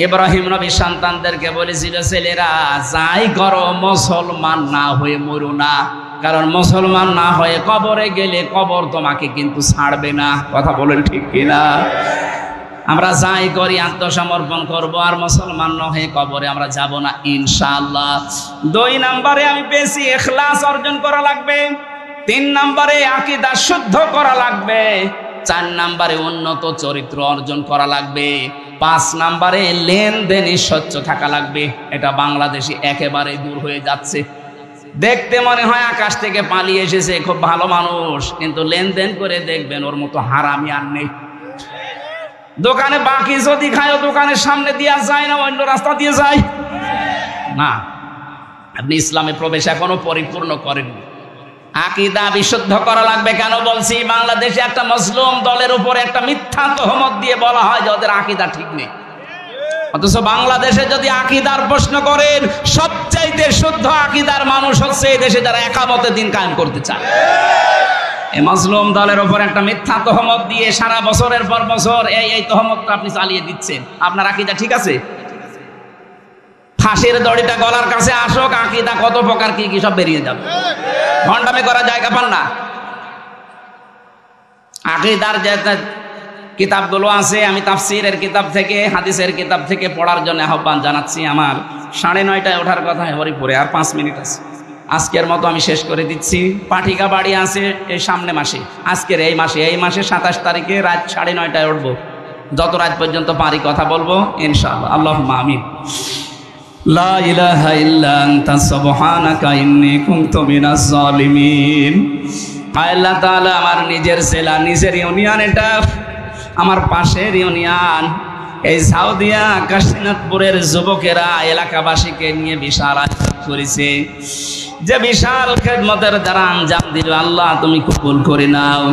ইব্রাহিম নবী সন্তানদেরকে বলেছিল, ছেলেরা যাই করো মুসলমান না হয়ে মরো না, কারণ মুসলমান না হয়ে কবরে গেলে কবর তোমাকে কিন্তু ছাড়বে না। কথা বলেন ঠিক কিনা? আমরা যাই করি আত্মসমর্পণ করব, আর মুসলমান না হয়ে কবরে আমরা যাব না ইনশাআল্লাহ। 2 নম্বরে আমি বেশি ইখলাস অর্জন করা লাগবে। 3 নম্বরে আকীদা শুদ্ধ করা লাগবে। 4 নম্বরে উন্নত চরিত্র অর্জন করা লাগবে। 5 নম্বরে লেনদেনে স্বচ্ছ থাকা লাগবে। এটা বাংলাদেশে একেবারে দূর হয়ে যাচ্ছে। দেখতে মনে হয় আকাশ থেকে পালিয়ে এসেছে, খুব ভালো মানুষ, কিন্তু লেনদেন করে দেখবেন ওর মতো হারামি আর নেই। দোকানে বাকি যদি খায়, দোকানের সামনে দিয়ে যায় না, অন্য রাস্তা দিয়ে যায় না। আপনি ইসলামে প্রবেশ এখনো পরিপূর্ণ করেননি। আকীদা বিশুদ্ধ করা লাগবে। কেন বলছি? বাংলাদেশে একটা মুসলিম দলের উপরে একটা মিথ্যা তহমত দিয়ে বলা হয় যে ওদের আকীদা ঠিক নেই, অথচ বাংলাদেশে যদি আকীদার প্রশ্ন করেন, সবচাইতে শুদ্ধ আকীদার মানুষ হচ্ছে এই দেশে যারা একামতে দিন কায়েম করতে চায়। এই মুসলিম দলের উপর একটা মিথ্যা তহমত দিয়ে সারা বছরের পর বছর এই তহমতটা আপনি চালিয়ে দিচ্ছেন। আপনার আকীদা ঠিক আছে? ফাঁসির দড়িটা গলার কাছে আসুক, আকীদা কত প্রকার কি কি সব বেরিয়ে যাবে। ভণ্ডামি করার জায়গা পান না। আকীদার যে কিতাবগুলো আছে, আমি তাফসীরের কিতাব থেকে, হাদিসের কিতাব থেকে পড়ার জন্য আহ্বান জানাচ্ছি। আমার 9:30টায় ওঠার কথা, এবারই পরে আর 5 মিনিট আছে। আজকের মতো আমি শেষ করে দিচ্ছি। পাঠিকা বাড়ি আছে এই সামনে মাসে, আজকের এই মাসে 27 তারিখে রাত 9:30টায় উঠবো। যত রাত পর্যন্ত পারি কথা বলবো ইনশাআল্লাহ। আল্লাহুম্মা আমিন। লা ইলাহা ইল্লা আনতা সুবহানাকা ইন্নী কুনতু মিনাজ জালিমিন। আল্লাহ তাআলা, আমার নিজের জেলা, নিজের ইউনিয়ন, এটা আমার পাশের ইউনিয়ন, এই সাউদিয়া কাশীনাথপুরের যুবকেরা এলাকাবাসীকে নিয়ে বিশাল আয়োজন করেছে। যে বিশাল খেদমতের দ্বারা আঞ্জাম দিল, আল্লাহ তুমি কবুল করে নাও।